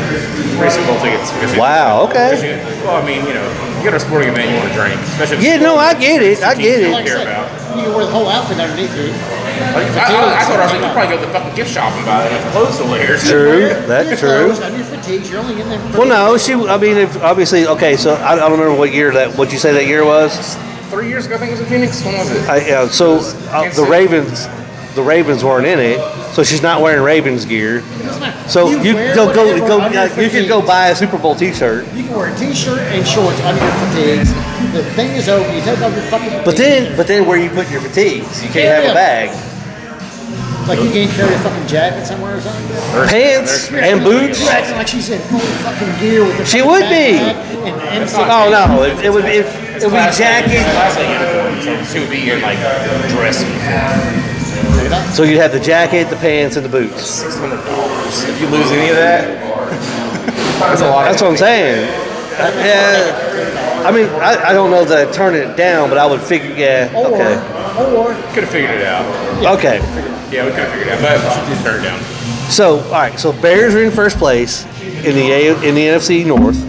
free Super Bowl tickets. Wow, okay. Well, I mean, you go to a sporting event, you want to drink. Especially I get it. Like I said, you can wear the whole outfit underneath you. I told her, I was like, you probably go to the fucking gift shop and buy enough clothes to wear. True, that's true. Under your fatigues, you're only in there. Well, no, obviously, okay, so I don't remember what you say that year was? 3 years ago, I think it was in Phoenix. When was it? The Ravens weren't in it, so she's not wearing Ravens gear. So you can go buy a Super Bowl T-shirt. You can wear a T-shirt and shorts under your fatigues. The thing is over. You take off your fucking fatigues. But then where you put your fatigues? You can't have a bag. Like you can't carry a fucking jacket somewhere or something. Pants and boots. You're acting like she's in full fucking gear with her. She would be. Oh no, it would be jacket. She would be in like dress uniform. So you'd have the jacket, the pants, and the boots. $600. If you lose any of that, that's a lot. That's what I'm saying. Yeah. I mean, I don't know that I'd turn it down, but I would figure. Yeah. Okay. Or could have figured it out. Okay. Yeah, we could have figured it out, but she did turn it down. So all right. So Bears are in first place in the NFC North.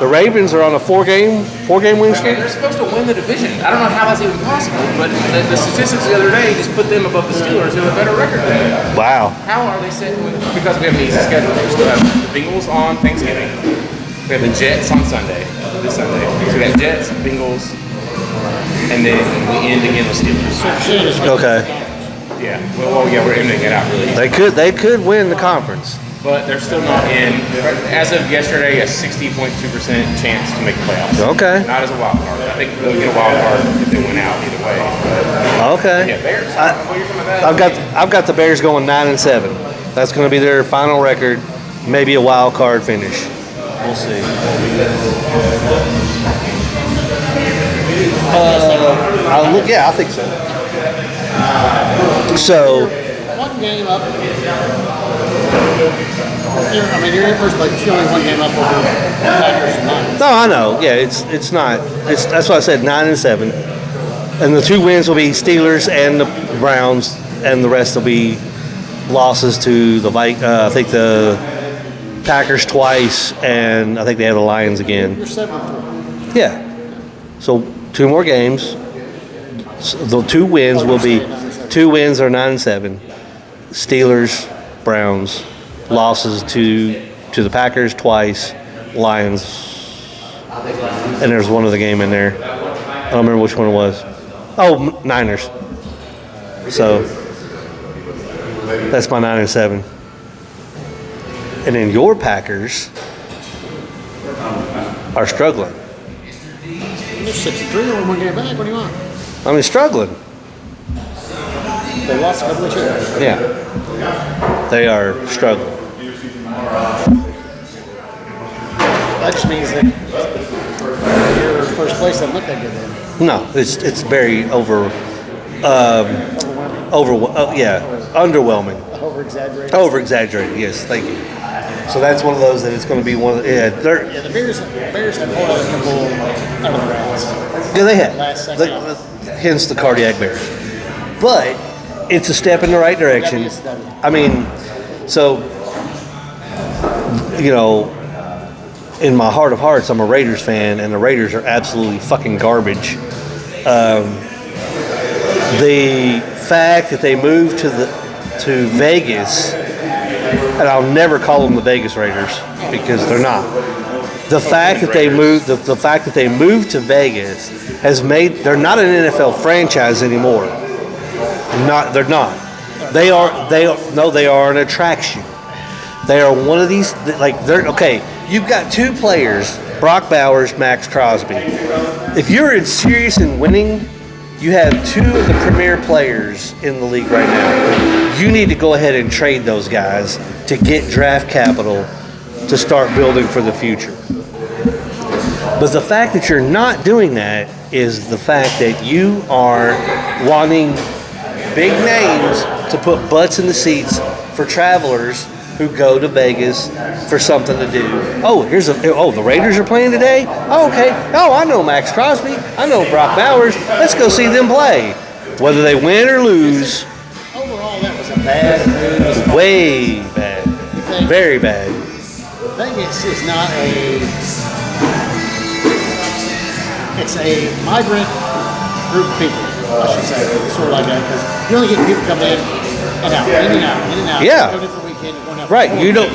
The Ravens are on a four-game win streak. They're supposed to win the division. I don't know how that's even possible, but the statistics the other day just put them above the Steelers, who have a better record than them. Wow. How are they set? Because we have an easy schedule. We still have the Bengals on Thanksgiving. We have the Jets on this Sunday. So we have Jets, Bengals, and then we end again with Steelers. Okay. Yeah. Well, yeah, we're ending it out really. They could win the conference. But they're still not in. As of yesterday, a 60.2% chance to make the playoffs. Okay. Not as a wild card. I think they'll get a wild card if they win out either way. But, okay. Yeah, Bears. What you're talking about? I've got the Bears going 9-7. That's going to be their final record. Maybe a wild card finish. We'll see. I think so. So. One game up. You're in first place. You're only one game up over Packers and Lions. No, I know. Yeah, it's not. That's why I said 9-7, and the two wins will be Steelers and the Browns, and the rest will be losses to the I think the Packers twice, and I think they have the Lions again. You're 7-4. Yeah. So 2 more games. So the 2 wins will be 2 wins are 9-7. Steelers, Browns, losses to to the Packers twice, Lions, and there's one other game in there. I don't remember which one it was. Oh, Niners. So that's my 9-7. And then your Packers are struggling. They're 6-3 on one game back. What do you want? I mean, struggling. They lost a couple of years. Yeah. They are struggling. That just means that your first place doesn't look that good then. No, it's very underwhelming. Over Exaggerated, yes, thank you. So that's one of those that it's going to be one of the, the Bears had more than a couple out of the rounds. Yeah, they had. Last second. Hence the cardiac bears. But it's a step in the right direction. I mean, so, you know, in my heart of hearts, I'm a Raiders fan, and the Raiders are absolutely fucking garbage. The fact that they moved to Vegas, and I'll never call them the Vegas Raiders because they're not. The fact that they moved to Vegas has made they're not an NFL franchise anymore. They're not. They are an attraction. They are one of these they're okay. You've got two players, Brock Bowers, Max Crosby. If you're serious in winning, you have two of the premier players in the league right now. You need to go ahead and trade those guys to get draft capital to start building for the future. But the fact that you're not doing that is the fact that you are wanting big names to put butts in the seats for travelers who go to Vegas for something to do. The Raiders are playing today? Oh, okay. Oh, I know Max Crosby. I know Brock Bowers. Let's go see them play. Whether they win or lose. Overall, that was a bad move. Way bad. Very bad. Vegas is not it's a migrant group of people, I should say. Sort of like that, because you only get people coming in and out, in and out, in and out. Yeah. Go different weekend, you're going out. Right. You don't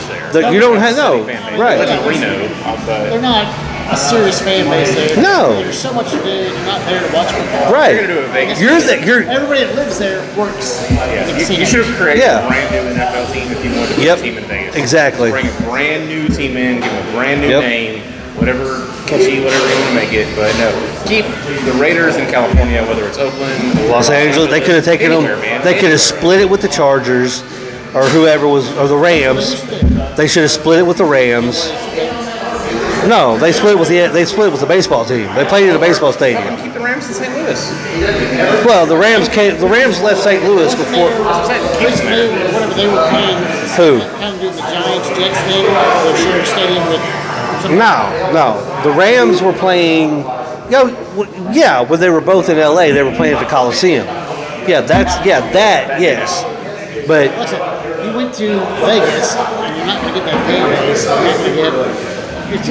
have no. Right. They're not a serious fan base there. No. There's so much to do. You're not there to watch football. Right. You're going to do a Vegas. Everybody that lives there works. You should have created a brand new NFL team if you wanted to put a team in Vegas. Exactly. Bring a brand new team in, give them a brand new name, whatever catchy, whatever you want to make it. But no, keep the Raiders in California, whether it's Oakland or Los Angeles. They could have taken anywhere, them. man. They could have split it with the Chargers, or whoever was, or the Rams. They should have split it with the Rams. No, they split with the baseball team. They played in a baseball stadium. Keep the Rams in St. Louis. Well, the Rams left St. Louis before. Whatever they were playing. Who? Kind of doing the Giants Jets thing. They shared a stadium with. No. The Rams were playing. When they were both in LA, they were playing at the Coliseum. Yes. But Listen, you went to Vegas, and you're not going to get that fan base. You're not going to get. It's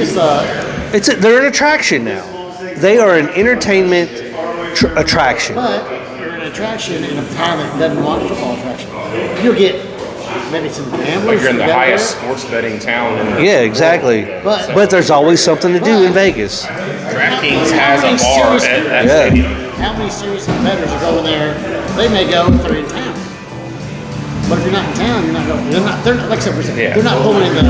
just they're an attraction now. They are an entertainment attraction. But you're an attraction in a town that doesn't want a football attraction. You'll get maybe some gamblers. Like you're in the highest sports betting town in the Yeah, exactly. But there's always something to do in Vegas. DraftKings has a bar at that stadium. How many serious bettors are going there? They may go if they're in town. But if you're not in town, you're not going. They're not like I said, they're not pulling in the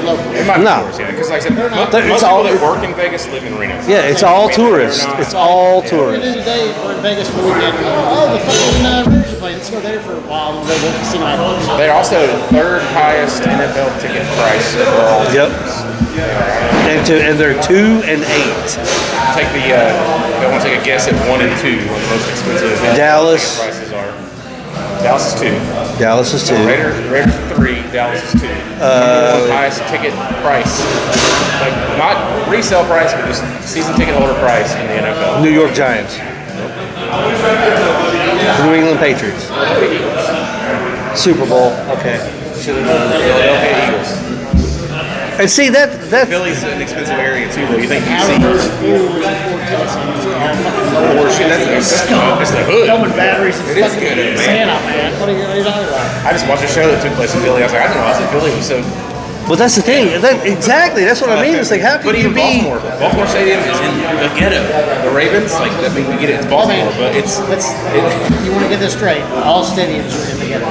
local. No. Because like I said, most people that work in Vegas live in Reno. Yeah, it's all tourists. It's all At the tourists. end of the day, we're in Vegas for the weekend. The fucking Raiders are playing. Let's go there for a while and go to the casino afterwards. They're also third highest NFL ticket price overall. Yep. And they're 2 and 8. Take the. I want to take a guess at 1 and 2 on the most expensive. Dallas. Prices are. Dallas is 2. Dallas is 2. Raiders are 3. Dallas is 2. Highest ticket price, like not resale price, but just season ticket holder price in the NFL. New York Giants. New England Patriots. Super Bowl. Okay. Should have known. Philadelphia Eagles. And see that Philly's an expensive area too, though. You think you Out see of those fools and 4 horseshit? That's the hood. Throwing batteries and It is fucking good, man. Santa, man. What are you talking about? I just watched a show that took place in Philly. I was like, I didn't know I was in Philly. It was so But that's the thing. Exactly. That's what I mean. It's like, how can but you even be? Baltimore Stadium is in the ghetto. The Ravens, like, I mean, we get it. It's Baltimore, but you want to get this straight. All stadiums are in the ghetto.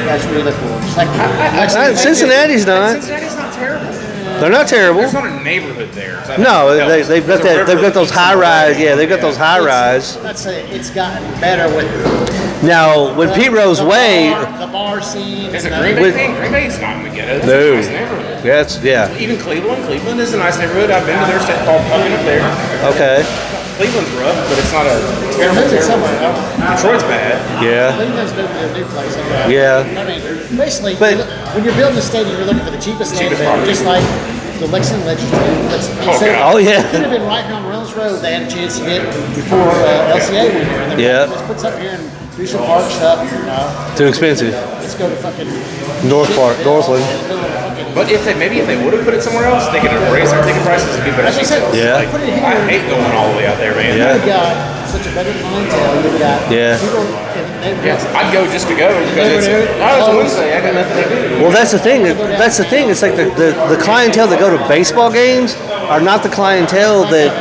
That's really cool. It's like Cincinnati's not. Cincinnati's not terrible. They're not terrible. There's not a neighborhood there. So No, they've got that. They've got those high rise. Yeah, they've got those high rise. Let's say it's gotten better with. Now, when Pete Rose Way, the bar scene. Is it Green Bay thing? Green Bay's not in the ghetto. It's No. a nice neighborhood. yeah. Even Cleveland. Cleveland is a nice neighborhood. I've been to their state ball park up there. Okay. Cleveland's rough, but it's not a terrible. Somewhere. Detroit's bad. Yeah. Cleveland's moving to a new place. Yeah. I mean, basically, But- when you're building a stadium, you're looking for the cheapest land, property. just like the Lexington Legislature. Oh, yeah. It could have been right here on Reynolds Road. They had a chance to get before LCA went here. And they Yeah. Let's put something here and do some park stuff. Too expensive. Let's go to fucking Northland. But if they would have put it somewhere else, they could have raised their ticket prices and be better. As I said, Yeah. Like, put it here. I hate going all the way out there, man. Yeah. You've got such a better clientele. You've got Yeah. people in neighborhoods. Yes, I'd go just to go because it's a Wednesday. I got nothing to do. Well, that's the thing. That's the thing. It's like the clientele that go to baseball games are not the clientele that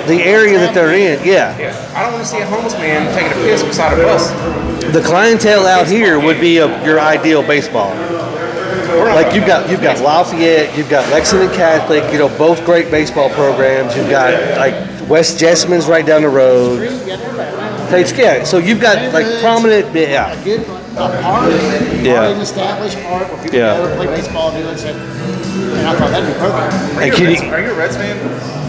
the area that they're in. Yeah. Yeah, I don't want to see a homeless man taking a piss beside a bus. The clientele out here would be your ideal baseball. Like you've got Lafayette, you've got Lexington Catholic, both great baseball programs. You've got like West Jessamyn's right down the road. Yeah, so you've got like prominent, yeah. A good park, Yeah. already an established park where people Yeah. go play baseball, do it. And I thought that'd be perfect. And can you, Are you a Reds fan?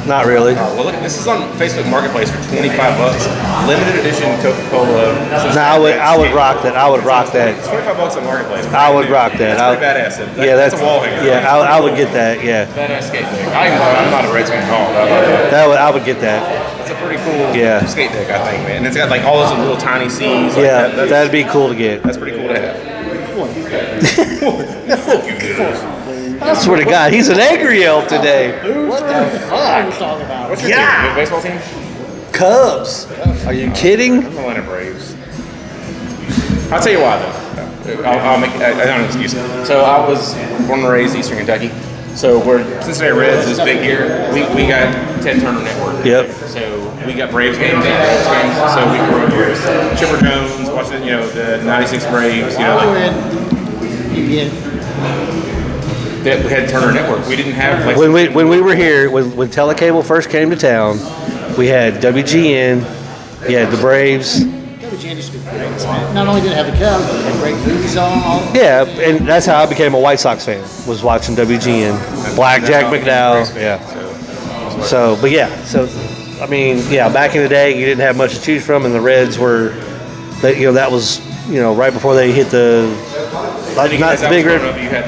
not really. Well, look, this is on Facebook Marketplace for $25. Limited edition Coca-Cola. No, I would rock that. I would rock that. It's $25 on Marketplace. I would rock that. That's pretty badass. Yeah, that's a wall hanger. Yeah, I would get that. Yeah, Badass skate deck. I'm not a Reds fan at all. I would get that. It's a pretty cool Yeah. skate deck, I think, man. And it's got like all those little tiny C's. Like Yeah, that's, that'd be cool to get. that's pretty cool to have. I swear to God, he's an angry elf today. What the fuck? We're talking about. What's your Yeah. team? Your baseball team? Cubs. Are you kidding? The Atlanta Braves. I'll tell you why, though. I'll make I don't have an excuse. So I was born and raised Eastern Kentucky. So we're Cincinnati Reds is big here. We got Ted Turner Network. Yep. So we got Braves games and Braves games. So we grew up with Chipper Jones watching, the '96 Braves. You get We had Turner Network. We didn't have like When we were here, when Telecable first came to town, we had WGN, you had the Braves. WGN used to be the greatest, man. Not only did it have the Cubs, but it had great movies on. Yeah, and that's how I became a White Sox fan, was watching WGN. Blackjack McDowell. Yeah. So, but yeah, I mean, yeah, back in the day, you didn't have much to choose from, and the Reds were, that was, right before they hit the, not the big red. You had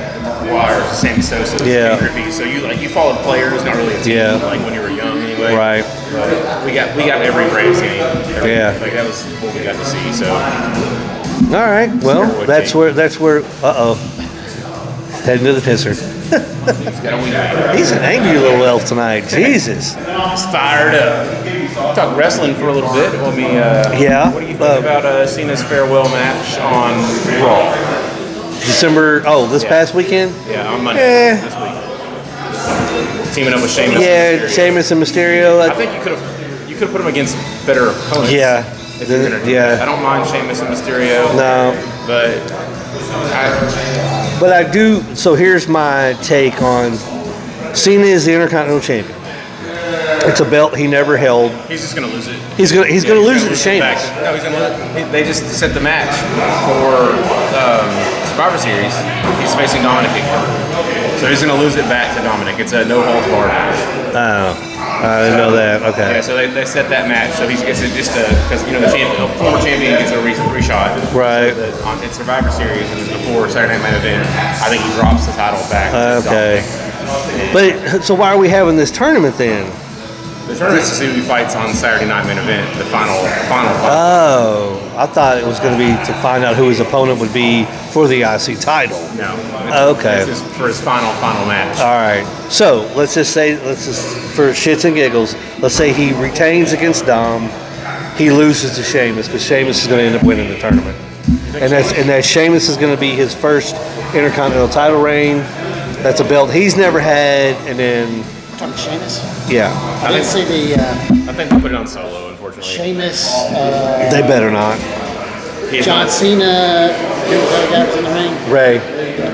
Wire, Sammy Sosa, Yeah. Griffey. So you followed players, not really a team, Yeah. like when you were young anyway. Right. But we got every Braves game. Yeah. Like that was what we got to see. So All right, well, that's where, heading to the pisser. he's got a win. He's an angry little elf tonight. Jesus. He's fired up. Talk wrestling for a little bit. Let me. Yeah. What do you think about Cena's farewell match on Raw? December, this past weekend? Yeah, on Monday this week. Teaming up with Sheamus. Yeah, and Mysterio. Sheamus and Mysterio. I think you could have put him against better opponents. Yeah. If you're gonna do Yeah. that. I don't mind Sheamus and Mysterio. No. But I do, so here's my take on Cena is the Intercontinental Champion. It's a belt he never held. He's just gonna lose it. He's gonna lose it to Sheamus. No, he's gonna. They just set the match for Survivor Series. He's facing Dominic again, so he's gonna lose it back to Dominic. It's a no holds barred match. Oh, I didn't know that. Okay. Yeah, so they set that match, so he gets it just because the former champion gets a reshot. Right. So it's Survivor Series and it's before Saturday Night Main Event. I think he drops the title back. To Okay. Dominic. But, so why are we having this tournament then? The tournament is to see who fights on Saturday Night Main Event, the final fight. Oh, I thought it was going to be to find out who his opponent would be for the IC title. No. Okay. This is for his final match. All right. So let's just for shits and giggles, let's say he retains against Dom, he loses to Sheamus because Sheamus is going to end up winning the tournament, and that Sheamus is going to be his first Intercontinental title reign. That's a belt he's never had, and then Talking Sheamus. yeah, I didn't see the I think they put it on Solo, unfortunately. Sheamus. they better not. He's John not- Cena. Who was the other guy that was in the ring? Ray,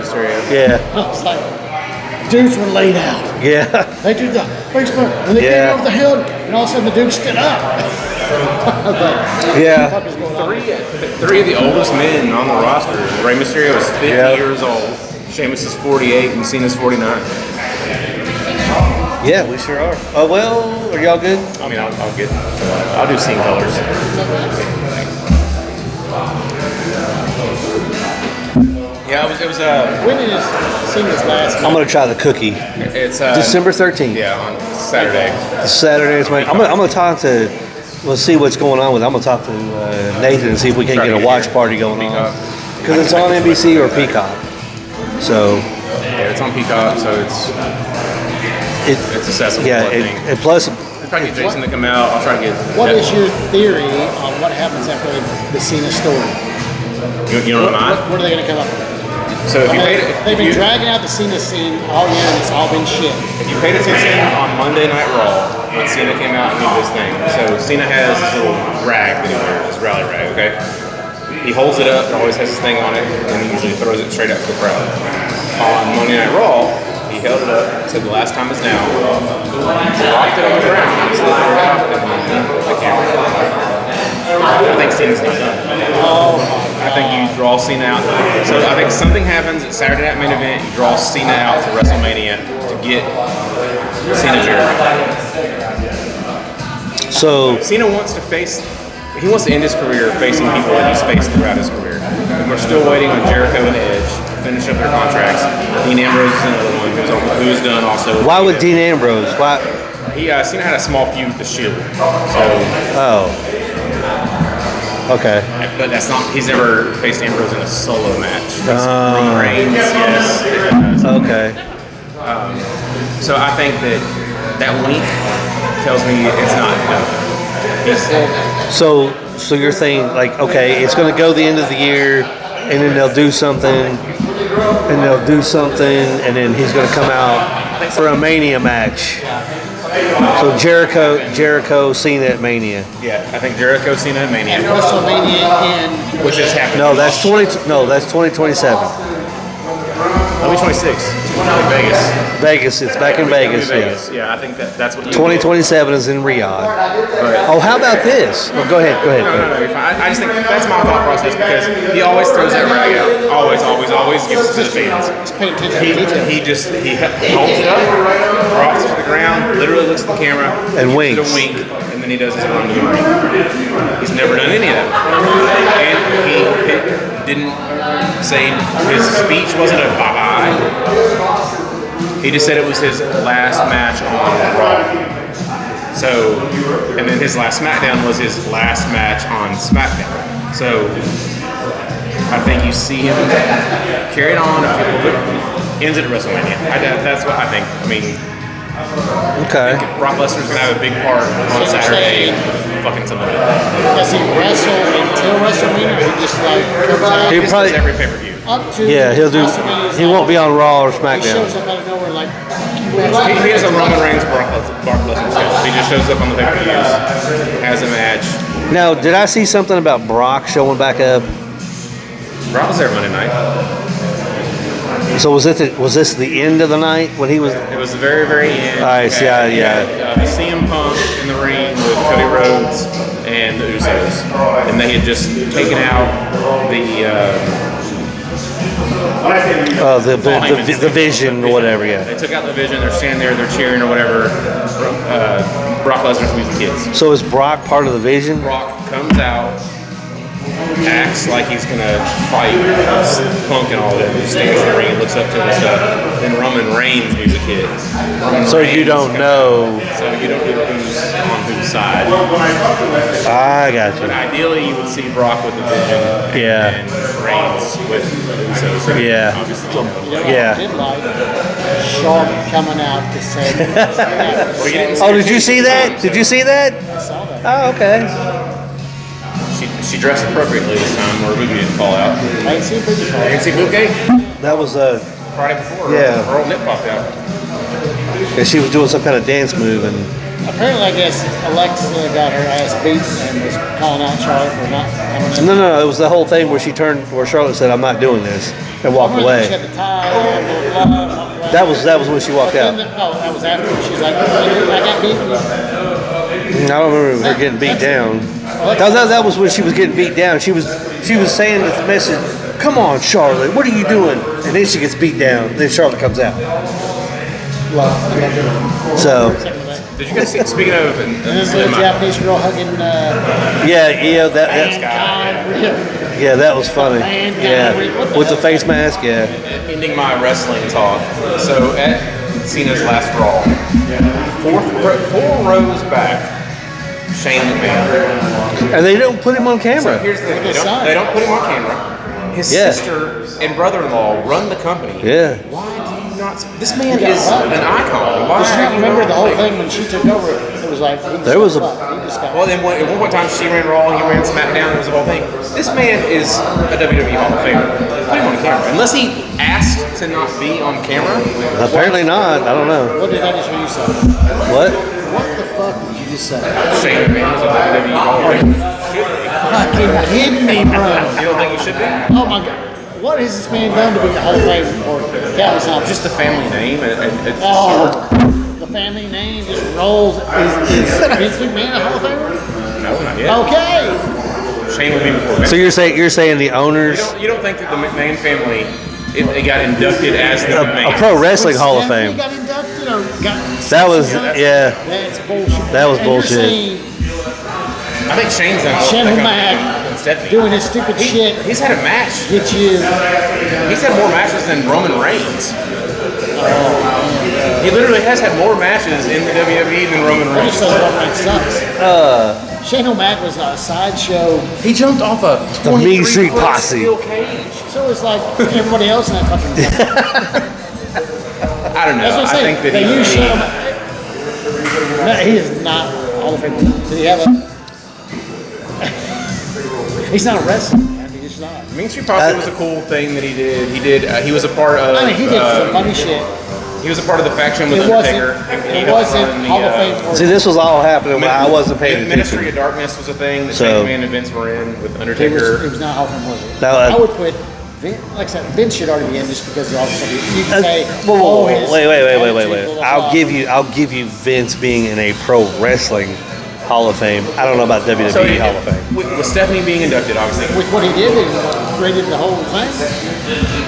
Mysterio. yeah, I was like, dudes were laid out. yeah, They did the baseball, and they Yeah. came over the hill, and all of a sudden the dude stood up. yeah. What the fuck is going on? Three of the oldest men on the roster. Rey Mysterio is 50 Yeah. years old. Sheamus is 48, and Cena's 49. Yeah, we sure are. Oh well, are y'all good? I mean, I'll do scene colors. Yeah, it was When is Cena's last I'm match? gonna try the cookie. it's December 13th. Yeah, on Saturday. Saturday is I'm gonna talk to. Let's see what's going on with it. I'm gonna talk to Nathan and see if we can Try to get a get watch your party going on. Peacock. Because it's on NBC or Peacock. So Yeah, it's on Peacock, so it's accessible. yeah, I think. and plus I'll try to get Jason to come out. I'll try to get. What is your theory on what happens after the Cena story? You know what mine? What are they going to come up with? So if you paid, They've been dragging out the Cena scene all year, and it's all been shit. if you paid attention on Monday Night Raw, when Cena came out and did this thing. So Cena has this little rag that he wears, this rally rag, okay? He holds it up, it always has his thing on it, and he usually throws it straight out to the crowd. On Monday Night Raw, he held it up, said the last time is now, dropped it on the ground, and just literally dropped it on the camera. I think Cena's not done. I think you draw Cena out. So I think something happens at Saturday Night Main Event, you draw Cena out to WrestleMania to get Cena Jericho. so Cena wants to he wants to end his career facing people that he's faced throughout his career. And we're still waiting on Jericho and Edge to finish up their contracts. Dean Ambrose is another one who's done also. why would Dean Ambrose? Why? Cena had a small feud with the Shield. So, Oh, okay. but that's not. He's never faced Ambrose in a solo match. Roman Reigns, yes. Okay. So I think that wink tells me it's not enough. So you're saying like, okay, it's going to go the end of the year, and then they'll do something, and then he's going to come out for a Mania match. So Jericho, Cena at Mania. Yeah, I think Jericho, Cena, and Mania, And WrestleMania in which is happening. No, that's 2027. That'll be 26. In Vegas. Vegas, it's back in Vegas. Yeah. Vegas. Yeah, I think that's what. 2027 is in Riyadh. But, Oh, how about this? Well, go ahead. no, you're fine. I just think that's my thought process because he always throws that rag out. Always gives it to the fans. just pay attention to details. He holds it up, drops it to the ground, literally looks at the camera, And gives winks. it a wink, and then he does his run to the ring. He's never done any of that. And he didn't say his speech wasn't a bye-bye. He just said it was his last match on Raw. So, and then his last SmackDown was his last match on SmackDown. So, I think you see him carry it on. Ends it at WrestleMania. That's what I think. I mean, Okay. Brock Lesnar's gonna have a big part on Saturday. Fucking something. Does he wrestle until WrestleMania, or he just like comes out He He probably- does every pay-per-view. up to Yeah, he'll do. WrestleMania's He like- won't be on Raw or He SmackDown. shows up out of nowhere like, He has a Roman Reigns Brock Lesnar schedule. He just shows up on the pay-per-views, has a match. Now, did I see something about Brock showing back up? Brock was there Monday night. So was this the end of the night when he was? It was the very, very end. I see, yeah. CM Punk in the ring with Cody Rhodes and the Usos, and they had just taken out the Vision or whatever. Yeah. They took out the Vision. They're standing there. They're cheering or whatever. Brock Lesnar's with the kids. So is Brock part of the Vision? Brock comes out, acts like he's gonna fight Punk and all that. He stands in the ring, looks up to him and stuff. Then Roman Reigns moves a kid. So you don't know. So you don't know who's on whose side. I got But you. ideally, you would see Brock with the Vision and Reigns with the Usos. So Yeah. obviously. you know what Yeah. I did like? Charlotte coming out to say, Well, you didn't Oh, did you see that? Did you see that? I saw that. Oh, okay. She dressed appropriately this time, where Boogie didn't fall out. I didn't see Boogie You fall. didn't see Boogie? That was Friday before. Yeah. Earl Nip popped out. And she was doing some kind of dance move, and Apparently, I guess Alexa got her ass beat and was calling out Charlotte for not having no, it was the whole thing where where Charlotte said, "I'm not doing this," and walked away. She had the tie on, blah, blah, blah. That was when she walked out. No, that was after. She's like, I got beaten. I don't remember her getting beat down. That was when she was getting beat down. She was saying this message, "Come on, Charlotte, what are you doing?" And then she gets beat down. Then Charlotte comes out. So. Did you guys see? Speaking of, And this little Japanese girl hugging. That was funny. Yeah, with the face mask. Yeah. Ending my wrestling talk. So at Cena's last Raw, four rows back, Shane McMahon. And they don't put him on camera. So here's the thing: they don't put him on camera. His sister and brother-in-law run the company. Yeah. Why do you not? This man is an icon. Why? I don't remember the whole thing when she took over. It was like there was a. Well, then at one time she ran Raw, he ran SmackDown. It was the whole thing. This man is a WWE Hall of Famer. Put him on camera, unless he asked to not be on camera. Apparently not. I don't know. What did I just hear you say? What? What the fuck did you just say? Shane McMahon is a WWE Hall of Famer. Fucking kidding me, bro. You don't think he should be? Oh my god. What has this man done to be the Hall of Fame or countless times? Just the family name. The family name just rolls. Is Vince McMahon a Hall of Famer? No, not yet. Okay. Shane would be before Vince. So you're saying the owners? You don't think that the McMahon family, if they got inducted as the McMahon? A pro wrestling Hall of Stephanie Fame. got inducted or got That was That's bullshit. That was And you're bullshit. saying I think Shane's done Shane like O'Mac and Stephanie. doing his stupid shit. He's had a match. Get you. He's had more matches than Roman Reigns. He literally has had more matches in the WWE than Roman I Reigns. just thought Roman sucks. Shane O'Mac was a sideshow. He jumped off a The Mean Street Posse. steel cage. So it's like everybody else in that fucking. I don't know. That's what I'm I saying. think that They he use Shane O'Mac. No, he is not Hall of Fame. Did he have a? He's not a wrestler. Man. He's just not. Mean Street Posse was a cool thing that he did. He was a part of. I mean, he did some funny shit. He was a part of the faction with It Undertaker. wasn't Hall of Fame. See, this was all happening when I wasn't paying Ministry attention. of Darkness was a thing that So- Shane McMahon and Vince were in with It Undertaker. was not Hall of Fame, was it? No, I would put, like I said, Vince should already be in just because they're all something. You can say, Whoa, his wait. attitude, blah, blah, I'll blah. give you Vince being in a pro wrestling Hall of Fame. I don't know about WWE So Hall of Fame. with Stephanie being inducted, obviously. With what he did, he created the whole thing.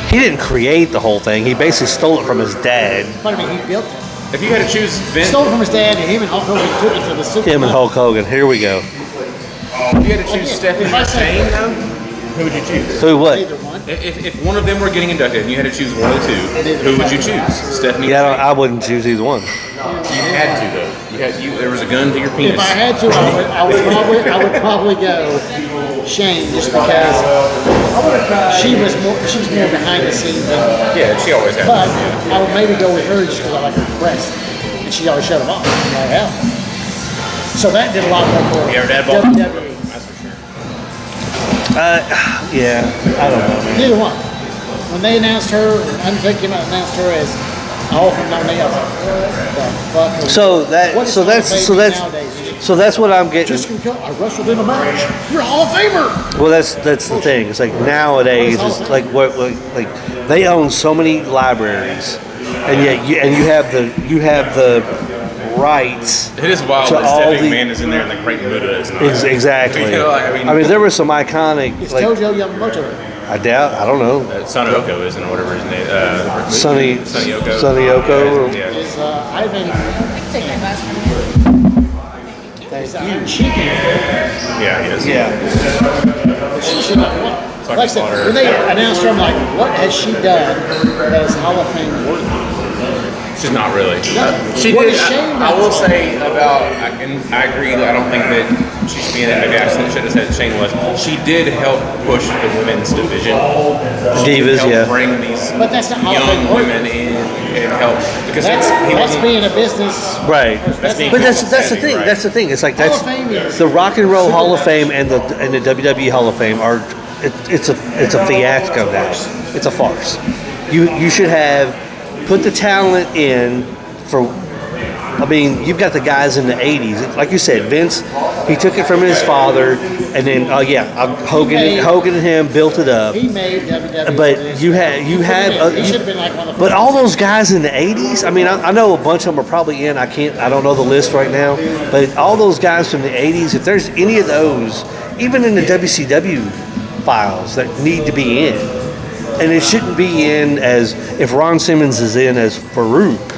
He didn't create the whole thing. He basically stole it from his dad. But I mean, he built it. If you had to choose Vince, Stole it from his dad, and him and Hulk Hogan took it to the Super Him and Bowl. Hulk Hogan. Here we go. if you had to choose Again, Stephanie if I or say- Shane, though, who would you choose? Who? What? Either one. If one of them were getting inducted and you had to choose one of the two, who would you choose? Stephanie? Yeah, or Shane? I wouldn't choose either one. You had to though. There was a gun to your penis. If I had to, I would probably go Shane, just because she was more behind the scenes. Yeah, she always had. But I would maybe go with her just because I like her breast, and she always shut them off. Like hell. So that did a lot more for You ever had ball? WWE. That's for sure. Yeah, I don't know. Man. Neither one. When they announced her, when Undertaker came out and announced her as Hall of Fame nominee, I was like, what the fuck? So that's what I'm getting. Just because I wrestled in a match, you're a Hall of Famer. Well, that's the thing. It's like nowadays, it's like like they own so many libraries, and yet you have the rights. It is wild to that all Stephanie the- McMahon is in there and the Great Buddha is not. Exactly. You know, like, I mean, there were some iconic. It's Like, Tojo Yamamoto. I doubt. I don't know. Son Oko isn't or whatever his name. Sonny Oko. Sonny Oko. Yeah. Is Ivan. Take my glass. Is Iron Sheik. Yeah, he is. Yeah. She should not won. Like Like I said, when they announced her, I'm like, what has she done that is Hall of Fame worthy? She's not really. Nothing. She What did. is Shane I not will doing? say about, and I agree that I don't think that she should be in it. Maybe I should have said Shane was. She did help push the women's division. She Divas, helped yeah. bring these But that's not Hall of Fame young worthy. women in and help because That's he wasn't. being a business. Right. being But that's the Savvy, thing. right. That's the thing. It's like Hall that's of Fame is- the Rock and Roll Hall of Fame and the WWE Hall of Fame are it's a fiasco now. It's a farce. You should have put the talent in for. I mean, you've got the guys in the '80s, like you said. Vince, he took it from his father, and then Hogan and him built it up. He made WWE. But you had He should have been like one of the but all those guys in the '80s. I mean, I know a bunch of them are probably in. I don't know the list right now. But all those guys from the '80s, if there's any of those, even in the WCW files that need to be in, and it shouldn't be in as if Ron Simmons is in as Farouk.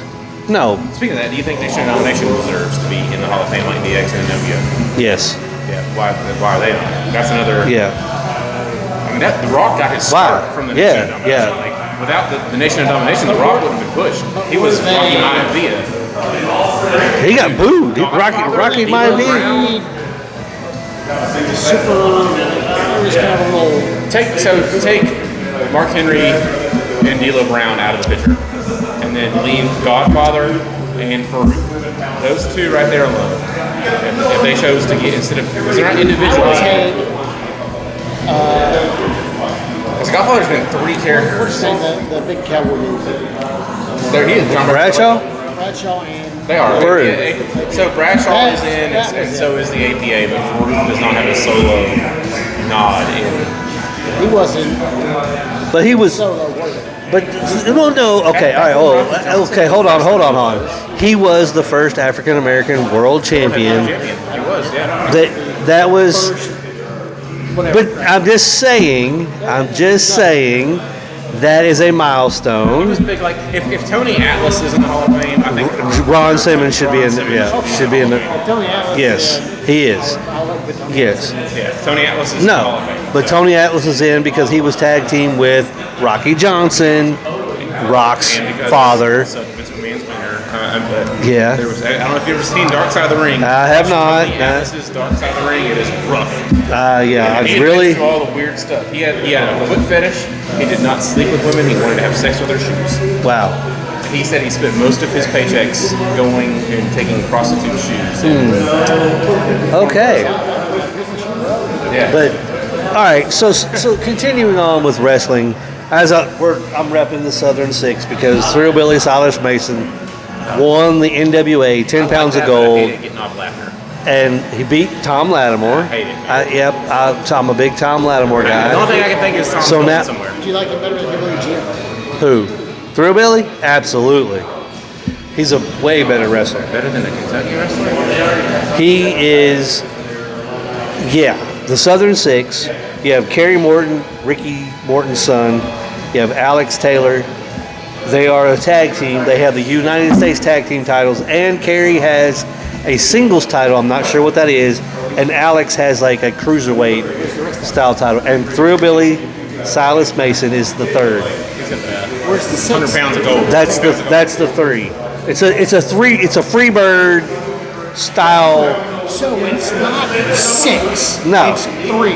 No. Speaking of that, do you think Nation of Domination deserves to be in the Hall of Fame like DX and NWO? Yes. Yeah. Why are they not? That's another. Yeah. I mean, The Rock got his start from the Nation of Domination. Like, without the Nation of Domination, The Rock wouldn't have been pushed. He was Rocky Maivia. He got booed. Rocky Maivia. Take Mark Henry and D'Lo Brown out of the picture, and then leave Godfather and Farouk. Those two right there alone. If they chose to get because they're not individuals. Because Godfather's been 3 characters. The big cowboy dude. There he is, John Bradshaw. Bradshaw and They are. Farouk. So Bradshaw is in, and so is the APA, but Farouk does not have a solo nod in. he wasn't But he was. solo working. But no. Okay, all right. Okay. Hold on. He was the first African American world champion. He was, yeah. That was. But I'm just saying. That is a It milestone. was big. Like if Tony Atlas is in the Hall of Fame, I think Ron Simmons should be in. Should be in the. Tony Atlas. Yes, he is. Yes. yeah, Tony Atlas is in the Hall of No, Fame. but Tony Atlas is in because he was tag team with Rocky Johnson, Rock's And because father. it's Vince McMahon's winner. Yeah. There was. I don't know if you've ever seen Dark Side of the Ring. I have not. Tony Atlas's Dark Side of the Ring. It is rough. Yeah, He it's really. admits to all the weird stuff. He had a foot fetish. He did not sleep with women. He wanted to have sex with their shoes. Wow. He said he spent most of his paychecks going and taking prostitute shoes. Okay. Yeah. But all right, so continuing on with wrestling, I'm repping the Southern Six because Thrillbilly Silas Mason won the NWA 10 pounds of gold, Getting off laughter. and he beat Tom Lattimore. I hate it. I'm a big Tom Lattimore The guy. only thing I can think is Tom So going now- somewhere. Do you like him better than Billy Jim? Who? Thrillbilly? Absolutely. He's a way better wrestler. Better than a Kentucky wrestler? He is, the Southern Six. You have Kerry Morton, Ricky Morton's son. You have Alex Taylor. They are a tag team. They have the United States tag team titles, and Kerry has a singles title. I'm not sure what that is. And Alex has like a cruiserweight style title. And Thrillbilly Silas Mason is the third. Where's the 100 pounds of gold. That's the three. It's a free bird style. So it's not 6. No. It's 3.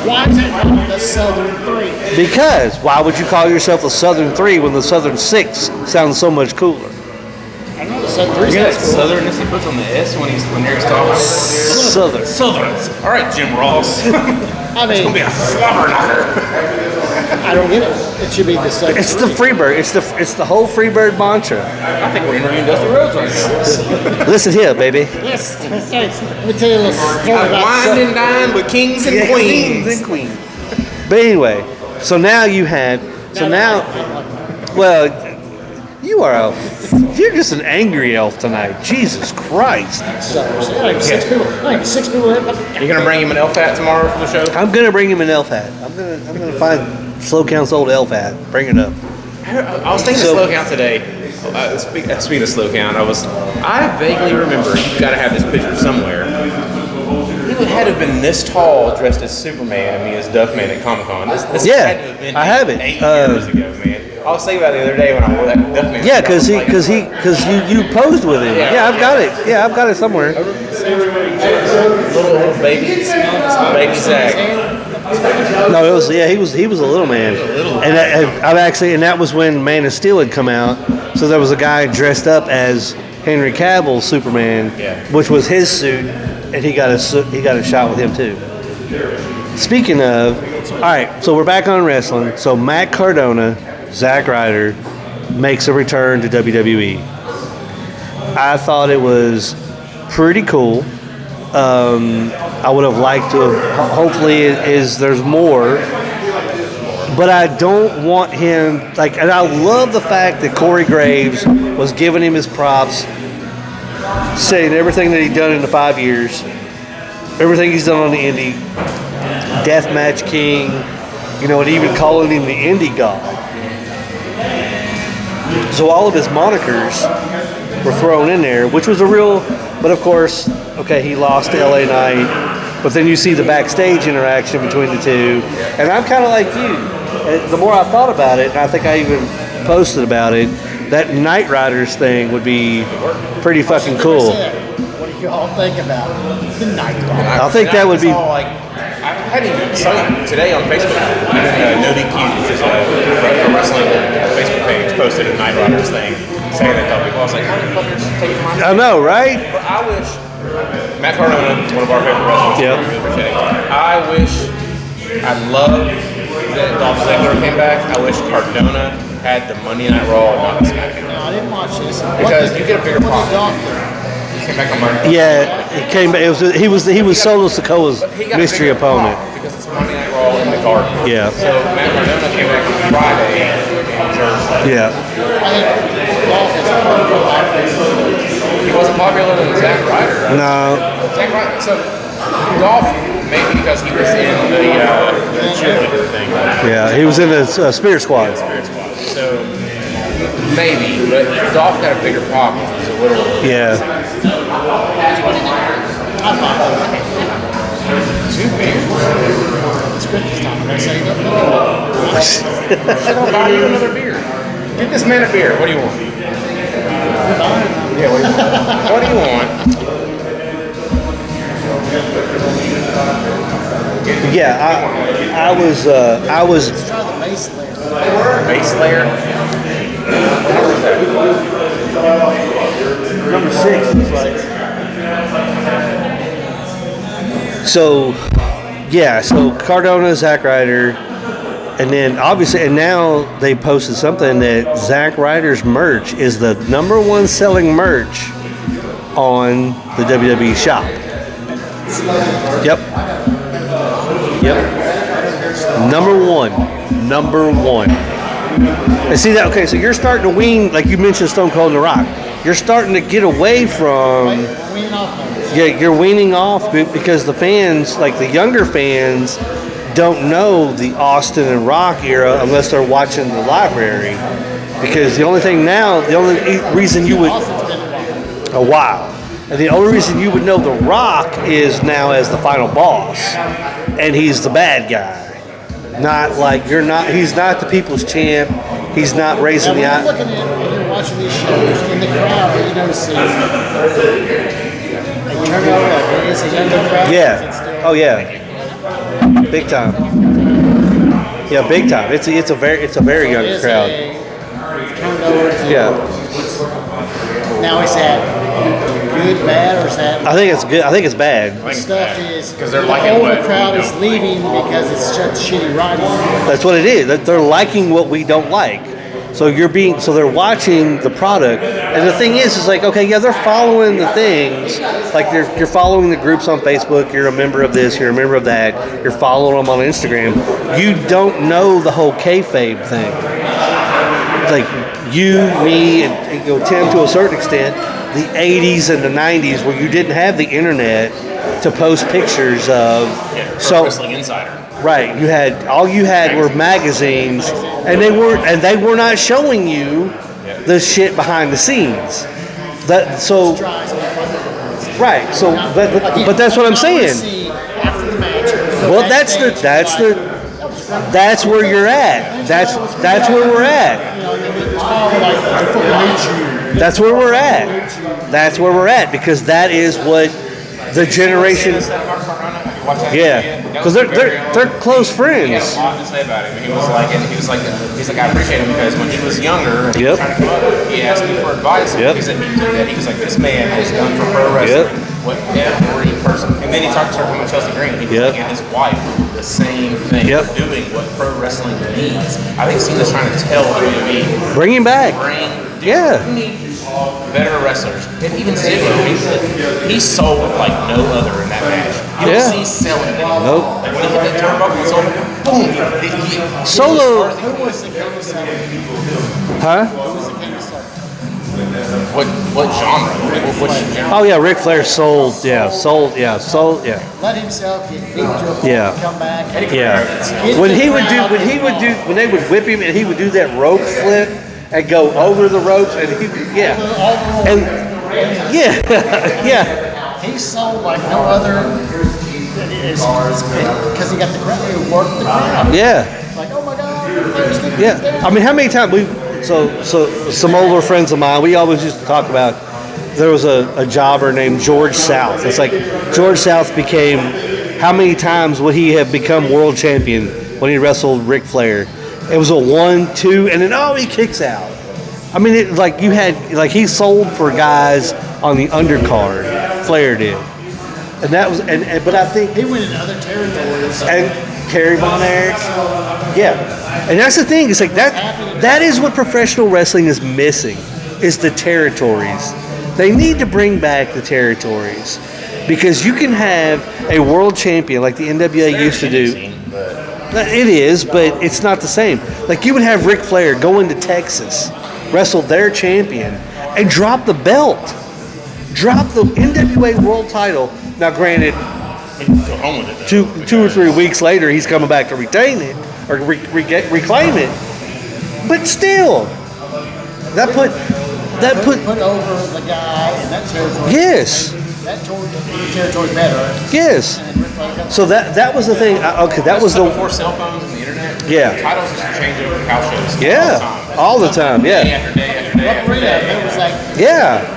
Why is it not the Southern 3? Because why would you call yourself the Southern Three when the Southern Six sounds so much cooler? I know the Southern 3 You know that sounds cool. southernness he puts on the S when Eric's talking? Southern. Southerns. All right, Jim Ross. It's I gonna be mean, a slobber knocker. I don't get it. It should be the Southern It's the 3. Freebird. It's the whole Freebird mantra. I think we're interviewing Dusty Rhodes right now. Listen here, baby. Yes, thanks. Let me tell you a little story about Wine and dine with kings and queens. But anyway, so now you have. So now, well, you're just an angry elf tonight. Jesus Christ. Like 6 people. Like 6 people. You gonna bring him an elf hat tomorrow for the show? I'm gonna bring him an elf hat. I'm gonna find Slow Count's old elf hat. Bring it up. I was thinking of slow count today. Speaking of slow count, I vaguely remember, you've got to have this picture somewhere. He had to have been this tall dressed as Superman and me as Duffman at Comic Con. This Yeah, had to have been I have it. 8 years ago, man. I was thinking about it the other day when I wore that Duffman. Yeah, because you posed with him. Yeah, I've got it. Yeah, I've got it somewhere. Little baby Zach. No, it was he was a little man, and that was when Man of Steel had come out. So there was a guy dressed up as Henry Cavill's Superman, which was his suit, and he got a shot with him too. Speaking of, all right, so we're back on wrestling. So Matt Cardona Zack Ryder, makes a return to WWE. I thought it was pretty cool. I would have liked to have, hopefully there's more, but I don't want him, and I love the fact that Corey Graves was giving him his props, saying everything that he'd done in the 5 years, everything he's done on the indie, Deathmatch King, and even calling him the indie god. So all of his monikers were thrown in there, which was but of course, okay, he lost to LA Knight, but then you see the backstage interaction between the two, and I'm kind of like you. The more I thought about it, and I think I even posted about it, that Knight Riders thing would be pretty fucking cool. What do you all think about the Knight Riders? I think that would be... I hadn't even saw today on Facebook. No DQ, which is a pro wrestling Facebook page, posted a Knight Riders thing saying they thought people. I was like, motherfuckers taking my. I know, right? But I wish Matt Cardona, one of our favorite wrestlers, I love that Dolph Ziggler came back. I wish Cardona had the Monday Night Raw and not the SmackDown. No, I didn't watch this because you get a bigger pop. Came back on Monday. Yeah, he came back. He was Solo Sikoa's mystery opponent because it's Monday Night Raw in the Garden. Yeah. So Matt Cardona came back on Friday in Jersey. Yeah. I think Dolph is popular. He wasn't popular than Zack Ryder. No. Zack Ryder. So Dolph, maybe because he was in the cheerleader thing. Yeah, he was in the Spirit Squad. Spirit Squad. So maybe, but Dolph got a bigger pop. He's a little. Yeah. Two beers. It's Christmas time. I'm saying I'm gonna buy you another beer. Get this man a beer. What do you want? Yeah, what do you want? Yeah, I was. let's try the base layer. Base layer. Number 6 is like. So Cardona, Zack Ryder, and then obviously, and now they posted something that Zack Ryder's merch is the number 1 selling merch on the WWE shop. Yep. Number one. And see that? Okay, so you're starting to wean, like you mentioned, Stone Cold and The Rock. You're starting to get away from. Yeah, you're weaning off because the fans, like the younger fans, don't know the Austin and Rock era unless they're watching the library. Because the only reason you would a while, and the only reason you would know the Rock is now as the final boss, and he's the bad guy. Not like he's not the people's champ. He's not raising the eye. Looking at when you're watching these shows in the crowd, you notice they turn over like it's a younger crowd. Yeah. Oh yeah. Big time. Yeah, big time. It's a very young crowd. Turned over to. Yeah. Now is that good, bad, or is that? I think it's good. I think it's bad. The stuff is because they're the liking older crowd is leaving because it's such shitty writing. That's what it is. They're liking what we don't like. So they're watching the product, and the thing is like, okay, yeah, they're following the things, like you're following the groups on Facebook, you're a member of this, you're a member of that, you're following them on Instagram. You don't know the whole kayfabe thing. Like you, me, and Tim to a certain extent, the 80s and the 90s where you didn't have the internet to post pictures of. Pro Wrestling Insider. Right, all you had were magazines, and they were not showing you the shit behind the scenes. But that's what I'm saying. Well, that's where you're at. That's where we're at. That's where we're at. That's where we're at because that is what the generation. Yeah, because they're close friends. He had a lot to say about it. He was like, I appreciate him because when he was younger, and he was trying to come up, he asked me for advice. And he said he did that. He was like, this man has done for pro wrestling what every person. And then he started talking about Chelsea Green. He was like, and his wife, the same thing. They're doing what pro wrestling needs. I think Cena's trying to tell WWE. Bring him back. We need better wrestlers. And even Ziggler, he sold like no other in that match. You don't see selling anymore. Nope. Like when he hit that turnbuckle and sold, boom. Solo. Who was the king of selling? Huh? Who was the king of selling? What genre? What genre? Oh yeah, Ric Flair sold. Yeah. Let himself get beat to a point and come back. Yeah. When they would whip him and he would do that rope flip and go over the ropes and yeah. He sold like no other because he got the crowd. He worked the crowd. Yeah. Like, oh my God. Yeah. I mean, how many times so some older friends of mine, we always used to talk about, there was a jobber named George South. It's like George South became, how many times would he have become world champion when he wrestled Ric Flair? It was a 1, 2, and then he kicks out. I mean, he sold for guys on the undercard. Flair did, and that was but I think he went in other territories. And Kerry Von Erich, and that's the thing. It's like that is what professional wrestling is missing, is the territories. They need to bring back the territories, because you can have a world champion like the NWA used to do. It is, but it's not the same. Like, you would have Ric Flair go into Texas, wrestle their champion, and drop the belt. Drop the NWA world title. Now, granted, Go home with it. two or 3 weeks later, he's coming back to retain it or reclaim it. But still, that put over the guy in that territory. Yes. That territory better. Yes. So that was the thing. Okay, that was before cell phones and the internet. Yeah. Titles used to change over house shows. Yeah. All the time. Yeah. Day after day after day after day. It was like, yeah.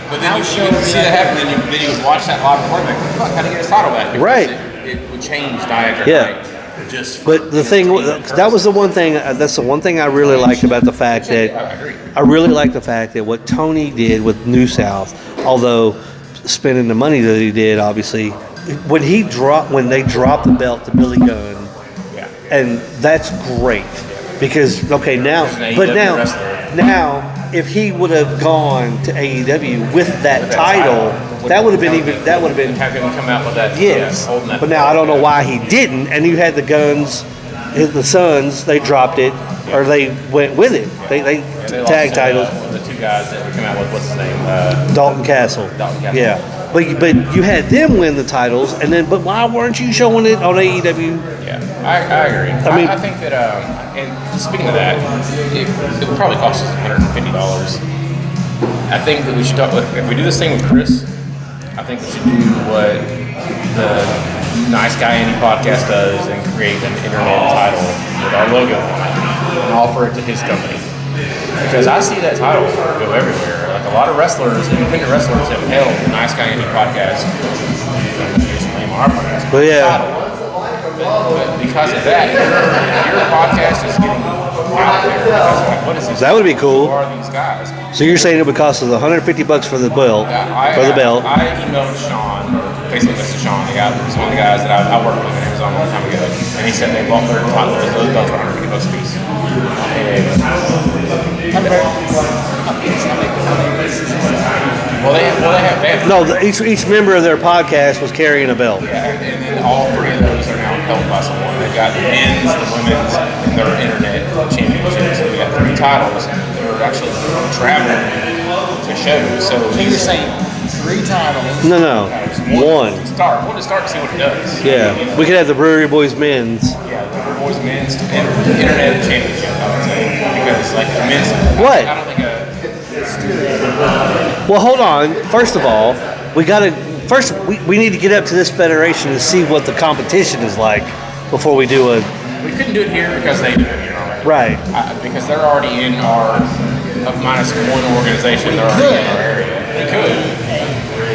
But then you would see that happen, then you would watch that live recording, like, fuck, how did he get his title back? Because Right. It would change night after night. Just but the thing, that was the one thing, that's the one thing I really liked about the fact that, I really like the fact that what Tony did with New South, although spending the money that he did, obviously, when they dropped the belt to Billy Gunn, and that's great, because, now, if he would have gone to AEW with that title, that would have been have him come out with that. Yes, holding that but now I don't know why he didn't. And you had the Guns, the Sons. They dropped it, or they went with it. They tag titles. The two guys that came out with, what's his name? Dalton Castle. Yeah, but you had them win the titles, and then but why weren't you showing it on AEW? Yeah, I agree. I think that, and speaking of that, it would probably cost us $150. I think that we should talk. If we do this thing with Chris, I think we should do what the Nice Guy Andy podcast does and create an internet title with our logo on it and offer it to his company. Because I see that title go everywhere. Like, a lot of wrestlers, independent wrestlers, have held the Nice Guy Andy podcast. Just name our podcast. But yeah. But because of that, your podcast is getting out there. Because, what is this? That would be cool. Who are these guys? So you're saying it would cost us $150 for the belt? I emailed Sean, Facebook messaged Sean, he's one of the guys that I worked with in Amazon a long time ago, and he said they bought their titles, those belts were $150 a piece. Well, they have. No, each member of their podcast was carrying a belt. Yeah, and then all three of those are now held by someone. They've got the men's, the women's, and their internet championships. So we got 3 titles. They're actually traveling to shows. So you're saying 3 titles? No. One. To start to see what it does. Yeah, we could have the Brewery Boys men's. Yeah, the Brewery Boys men's internet championship, I would say, because like the men's. What? I don't think Well, hold on. First of all, we need to get up to this federation and see what the competition is like before we do a. We couldn't do it here because they do it here already. Right. Because they're already in our -1 organization. They're already in our area. They could.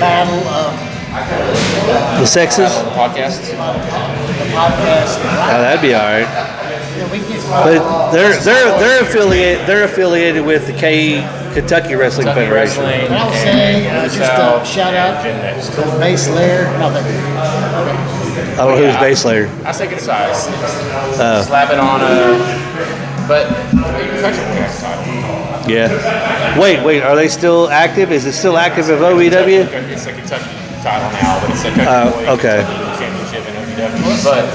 Battle of The sexes? The podcast. the podcast. Oh, that'd be all right. Yeah, we get But they're affiliated with the Kentucky Wrestling Federation. And I'll say, just a shout out to Base Lair. No, thank you. I don't know who's base layer. I say good size. Slap it on but you can touch it with the title. Yeah. Wait. Are they still active? Is it still active at OVW? It's the Kentucky title now, but it's a Kentucky okay. Championship in OVW. But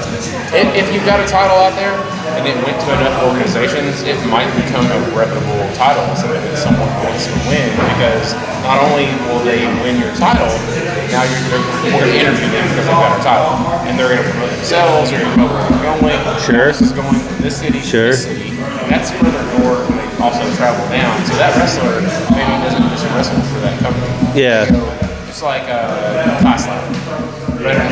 if you've got a title out there and it went to enough organizations, it might become a reputable title, something that someone wants to win. Because not only will they win your title, now we're going to interview them because they've got our title, and they're going to promote themselves. They're going to promote where they're going. Sure. This is going from this city to this city, and that's further north. And they also travel down, so that wrestler maybe doesn't just wrestle for that company. Yeah. Just like Class Lab.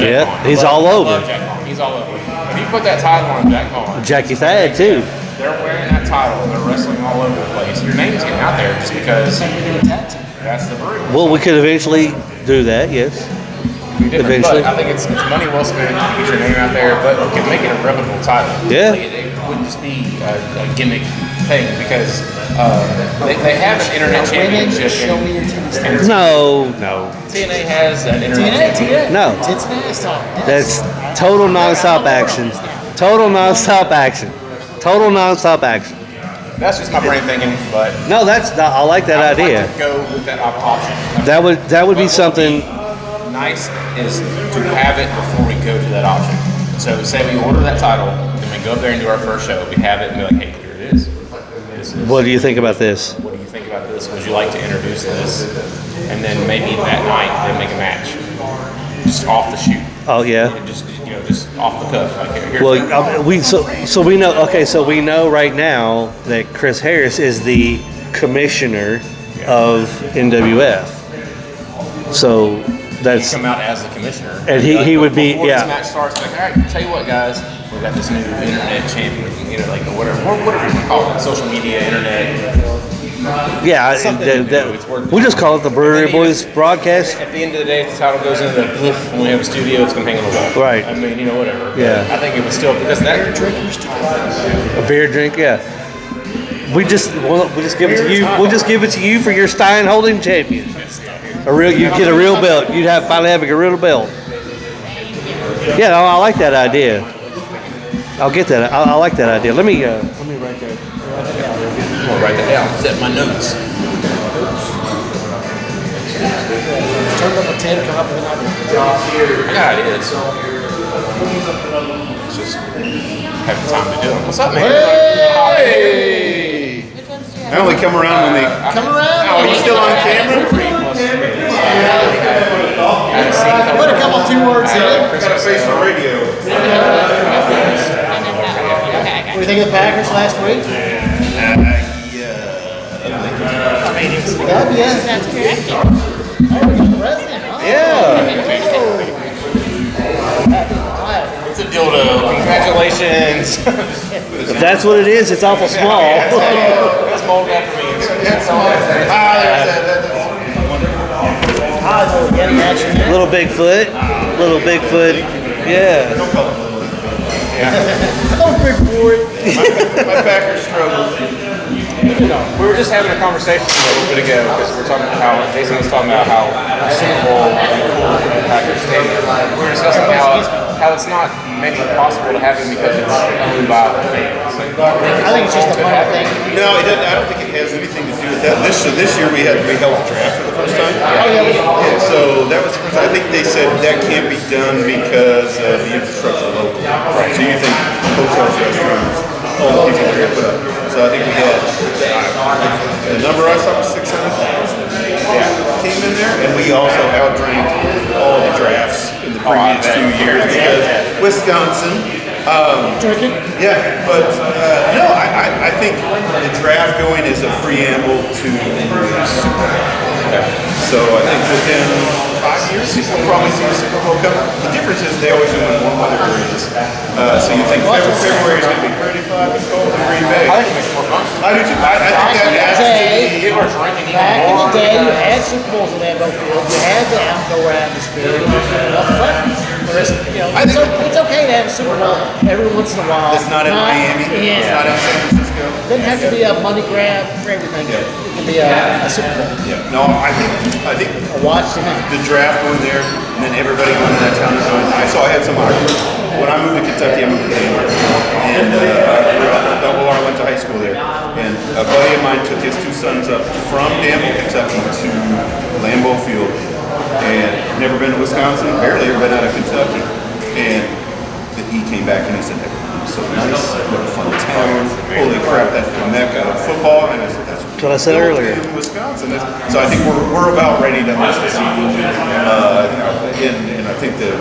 Yeah, he's all over. Jack Vaughn. He's all over. If you put that title on Jack Vaughn, Jackie Thad too. they're wearing that title. They're wrestling all over the place. Your name's getting out there just because that's the brew. Well, we could eventually do that. Yes. Eventually. But I think it's money well spent to get your name out there, but we can make it a reputable title. Yeah. It wouldn't just be a gimmick thing because they have an internet championship. Show me your titties. No. TNA has an internet championship. No. Tits and ass talk. That's total nonstop action. Total nonstop action. Total nonstop action. That's just my brain thinking, but No, that's not. I like that I would idea. like to go with that option. That would be something. Nice is to have it before we go to that option. So say we order that title, and we go up there and do our first show. We have it and be like, hey, here it is. This is. What do you think about this? What do you think about this? Would you like to introduce this? And then maybe that night they make a match, just off the shoot. Oh yeah. And just off the cuff. Like here. Well, so we know. Okay, so we know right now that Chris Harris is the commissioner of NWF. So that's come out as the commissioner, and he would be before this match starts. Like, all right, tell you what, guys, we got this new internet champion. Like whatever you want to call it, social media, internet. Yeah, we just call it the Brewery Boys broadcast. At the end of the day, if the title goes into the poof, when we have a studio, it's going to hang on the wall. Right. I mean, whatever. Yeah. I think it would still because that Drinker's time. A beer drink, yeah. We'll just give it to you. We'll just give it to you for your Stein Holding Champion. You get a real belt. You'd finally having a real belt. Yeah, no, I like that idea. I'll get that. I like that idea. Let me write that. I'm gonna write that down. Set my notes. Turn up a 10, come up with another. I got ideas. It's just having time to do them. What's up, man? Hey! I only come around when they Come around. Oh, are you still on camera? Put a couple 2 words in. Got a face for radio. What do you think of the Packers last week? Yes. That's correct. Oh, we got the president, huh? Yeah. It's a dildo. Congratulations. If that's what it is, it's awful small. That's mold after me. That's all Little Bigfoot. Yeah. Oh, big boy. My Packers struggle. We were just having a conversation a little bit ago because we're talking about how Jason was talking about how the Super Bowl would be cool in the Packers Stadium. We were discussing how it's not maybe possible to have it because it's owned by the fans. I think it's just a money thing. No, it doesn't. I don't think it has anything to do with that. This year we held a draft for the first time. Oh, yeah. And so that was the first time. I think they said that can't be done because of the infrastructure local. Right. So you think hotels, restaurants, all the people they're going to put up. So I think we had, the number I saw was 600,000 came in there. And we also outdrank all the drafts in the previous 2 years because Wisconsin. Drinking? Yeah, but no, I think the draft going is a preamble to the Super Bowl. So I think within 5 years, we'll probably see the Super Bowl come. The difference is they always do when warm weather areas. So you think February is going to be pretty fucking cold in Green Bay. I think it makes more fun. I do too. I think that has to be. It are drinking even Back in more. the day, you had Super Bowls in Lambeau Field. You had the outdoor atmosphere. It's okay to have a Super Bowl every once in a while. It's not in Miami. Yeah. It's not in San Francisco. It doesn't have to be a money grab for everything. Yeah. It can be a Super Bowl. Yeah. No, I think A Washington. the draft going there, and then everybody going to that town. I had some argument. When I moved to Kentucky, I moved to Denver, and I went to high school there. And a buddy of mine took his two sons up from Danville, Kentucky, to Lambeau Field, and never been to Wisconsin, barely ever been out of Kentucky. And he came back and he said, "Everything's so nice, what a fun town! Holy crap, that's the mecca of football." And I said, "That's what I said earlier. In Wisconsin." So I think we're about ready to host the season, and I think that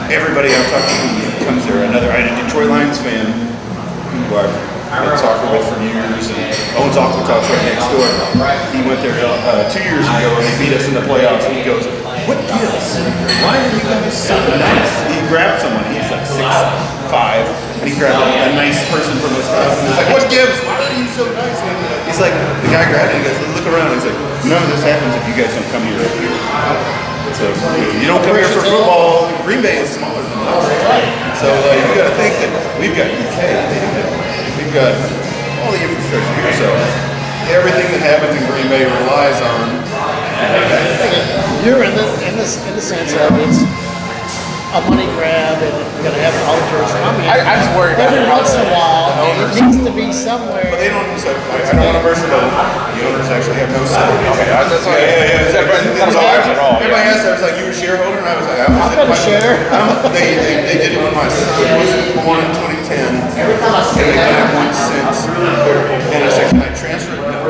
everybody I've talked to who comes there. I had a Detroit Lions fan who I've been soccer with for years and owns Aquatops right next door. He went there 2 years ago and they beat us in the playoffs. And he goes, "What gives? Why are you guys so nice?" He grabbed someone. He's like 6'5", and he grabbed a nice person from Wisconsin. He's like, "What gives? Why are you so nice?" And he's like, the guy grabbed it. He goes, "Look around." He's like, "None of this happens if you guys don't come here every year." So you don't come here for football. Green Bay is smaller than us. So you got to think that we've got UK. We've got all the infrastructure here. So everything that happens in Green Bay relies on. You're in the sense of it's a money grab and you're going to have altars. I just worry about every once in a while it needs to be somewhere. But they don't. So I don't want to burst it open. The owners actually have no say. Okay, that's all. Yeah. That's all right at all. Everybody asked, I was like, "You were a shareholder?" And I was like, I'm going to share. They did it when my son was born in 2010, and they done it once since. And I said, "Can I transfer it?" No.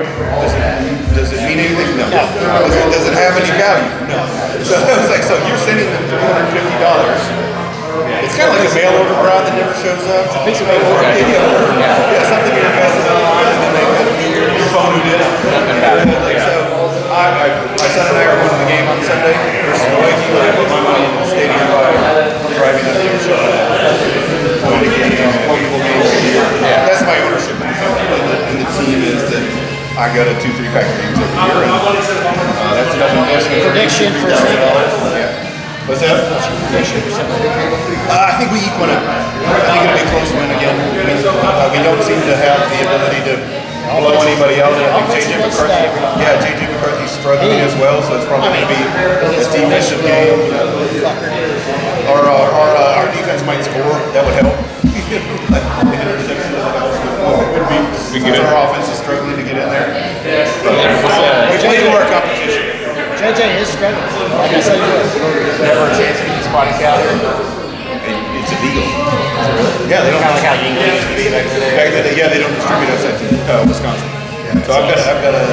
Does it mean anything? No. Does it have any value? No. So I was like, "So you're sending them $350? It's kind of like a mail order broad that never shows up. It's a piece of mail order. Yeah, something you're invested in, and then your phone who did it. So my son and I are going to the game on Sunday versus the Vikings. I put my money in the stadium by driving up there, showing up, going to games, multiple games a year. That's my ownership in the team is that I go to 2-3 pack games every year, and that's enough investment. Prediction for Yeah. What's that? I think we eke one out. I think it'll be a close win again. We don't seem to have the ability to blow anybody out. I think JJ McCarthy's struggling as well, so it's probably going to be a defensive game. Our defense might score. That would help. Interception would be good. Our offense is struggling to get in there. We play to our competition. JJ is struggling. Like I said, Never a chance to get this body count. It's illegal. Yeah, they don't. Kind of like how Yankees used to be back in the day. Back then, they don't distribute outside to Wisconsin. So I've got a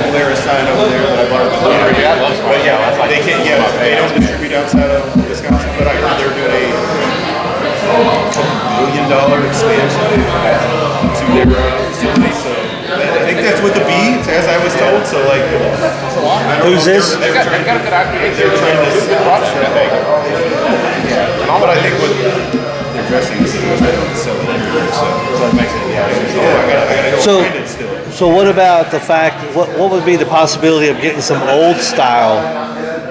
Polaris sign over there that I bought. I love But yeah, they can't. Yeah, they don't distribute outside of Wisconsin. But I heard they're doing a $1 billion expansion to their facility. So I think that's with the B, as I was told. So like, Who's this? They've got a good idea. They're trying to good product. but I think with their dressing is they don't sell it everywhere. So that makes it. I gotta go find it still. So what about the fact? What would be the possibility of getting some old style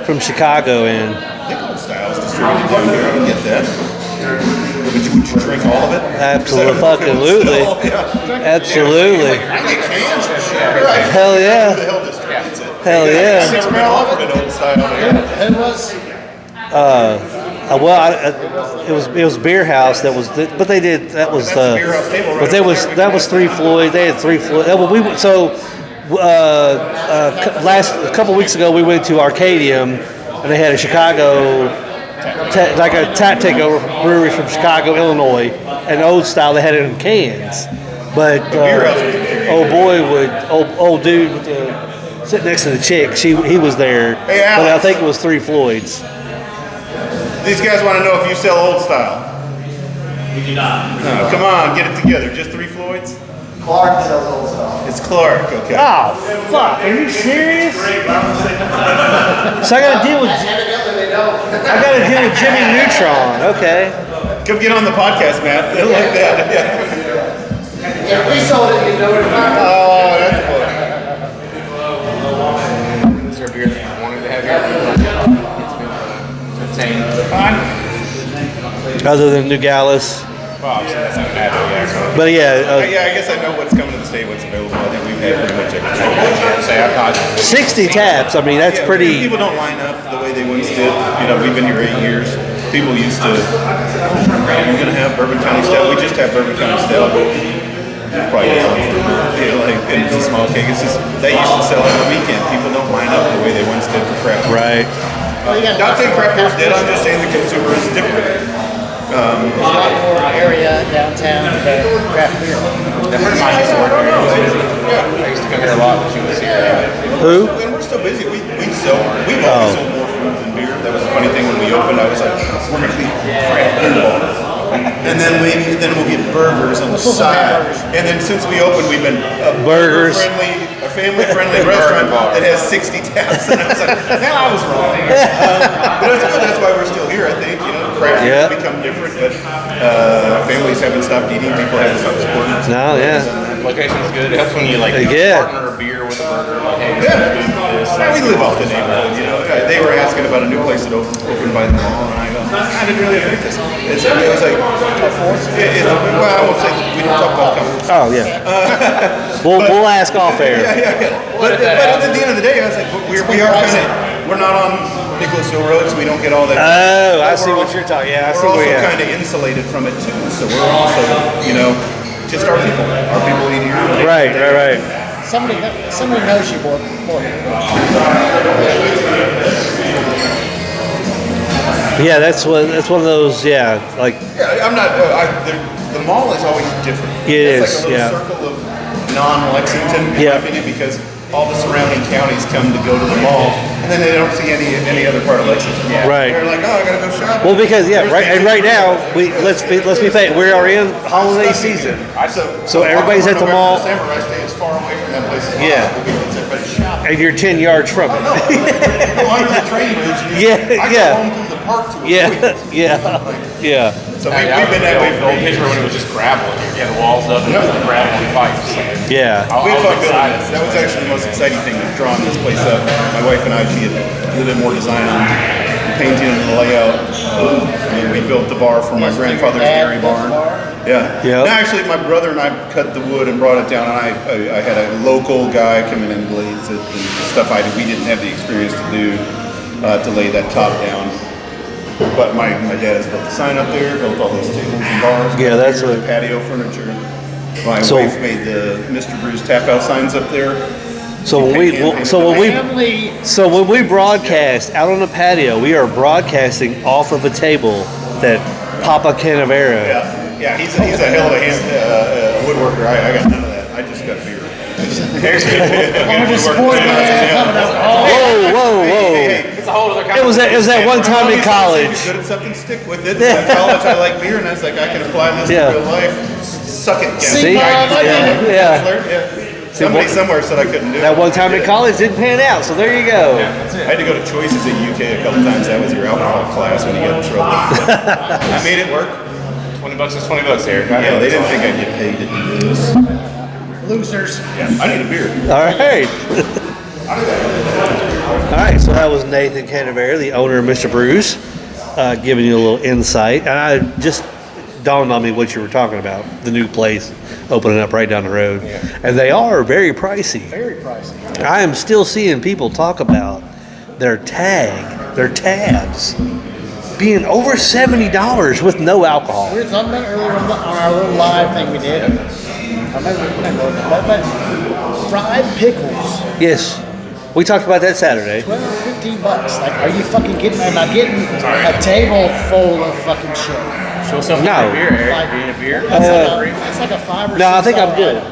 from Chicago in? I think old styles distributed down here. I can get that. Would you drink all of it? Absolutely, absolutely. I get cans for sure. Hell yeah. Who the hell distributes it? Hell yeah. I've never been offered an old style here. it was It was Beer House that was, but they did that was That's the Beer House table right but there over was there. that was Three Floyd. They had Three Floyd. A couple weeks ago we went to Arcadium and they had a Chicago like a tap takeover brewery from Chicago, Illinois, and old style. They had it in cans, but old dude with the, sitting next to the chick, he was there, Hey, Alex. but I think it was Three Floyds. These guys want to know if you sell old style. We do not. No, come on, get it together. Just Three Floyds? Clark sells old stuff. It's Clark, okay. Oh fuck! Are you serious? So I gotta deal with Jimmy Neutron. Okay. Come get on the podcast, Matt. They like that. Yeah. If we sold it, you know what it's not. Oh, that's cool. Other than Nogales. Well, obviously that's not bad, yeah. But yeah, Yeah, I guess I know what's coming to the state, what's available. I think we've had pretty much everything. Say I'm not. 60 taps. I mean, that's pretty. People don't line up the way they once did. You know, we've been here 8 years. People used to, we're going to have Bourbon County Stout. We just have Bourbon County Stout. Probably like in a small keg. It's just, they used to sell it on the weekend. People don't line up the way they once did for craft beer. Right. Well, you got Not saying craft beer's dead, I'm just saying the consumer is different. there's a lot more area downtown for craft beer. A friend of mine used to work here. He was busy. I used to come here a lot when she was here. Who? And we're still busy. We've always sold more food than beer. That was the funny thing when we opened. I was like, we're going to be craft beer bar. And then we'll get burgers on the side. And then since we opened, we've been a Burgers. a family-friendly restaurant that has 60 taps. And I was like, hell, I was wrong. But it's good. That's why we're still here. I think craft beer has become different, but families haven't stopped eating. People haven't stopped supporting. No, yeah. Location's good. It helps when you partner a beer with a burger. Like, hey, this is Yeah, we live off the neighborhood, you know. They were asking about a new place that opened by the mall, and I go, I didn't really affect us. It was like, well, I won't say we don't talk about companies. Oh, yeah. We'll ask off air. Yeah. But at the end of the day, I was like, we're not on Nicholas Hill Road, so we don't get all that. Oh, I see what you're talking. Yeah, I see We're where also you're kind of insulated from it too, so we're also, just our people. Our people eat here. Right. Somebody knows you more. Yeah, that's one of those. Yeah, like Yeah, I'm not. The mall is always different. It it's is, like a little circle of non-Lexington, in my opinion, because all the surrounding counties come to go to the mall, and then they don't see any other part of Lexington. Yeah. Right. They're like, oh, I gotta go shopping. well, because right now let's be fair, we are in holiday season, so everybody's at the mall. December, I stay as far away from that place as Yeah. possible because everybody's shopping. And you're 10 yards from it. No, go under the train bridge. I go home through the park to avoid it. Yeah. So we've been that way for old picture when it was just gravel. You had the walls up and it was like gravel and pipes. Yeah. We fun building this. That was actually the most exciting thing, was drawing this place up. My wife and I, she had a little bit more design on the painting and the layout. And we built the bar for my grandfather's dairy barn. Yeah. Yep. No, actually, my brother and I cut the wood and brought it down, and I had a local guy come in and glaze it and stuff we didn't have the experience to do to lay that top down. But my dad has built the sign up there, built all those tables and bars. Yeah, that's the patio furniture. My wife made the Mr. Brews tap out signs up there. So when we broadcast out on the patio, we are broadcasting off of a table that Papa Canavera. Yeah, he's a hell of a woodworker. I got none of that. I just got beer. Whoa. It's a whole other kind It was that one time in college. If you're good at something, stick with it. In college, I like beer, and I was like, I can apply this to real life. Suck it, See? Somebody somewhere said I couldn't do it. That one time in college didn't pan out, so there you go. I had to go to Choices at UK a couple times. That was your alcohol class when you got in trouble. I made it work. $20 is $20, Eric. Yeah, they didn't think I'd get paid to do this. Losers. Yeah, I need a beer. All right. All right, so that was Nathan Canavera, the owner of Mr. Brews, giving you a little insight. And I just dawned on me what you were talking about, the new place opening up right down the road. Yeah. And they are very pricey. Very pricey. I am still seeing people talk about their tabs, being over $70 with no alcohol. We were talking about earlier on our little live thing we did. I remember but fried pickles. Yes. We talked about that Saturday. $12, $15. Like, are you fucking kidding me? Am I getting a table full of fucking shit? Show yourself No. a beer, Eric. Like, being a beer. It's like a $5 or $6. No, I think I'm good.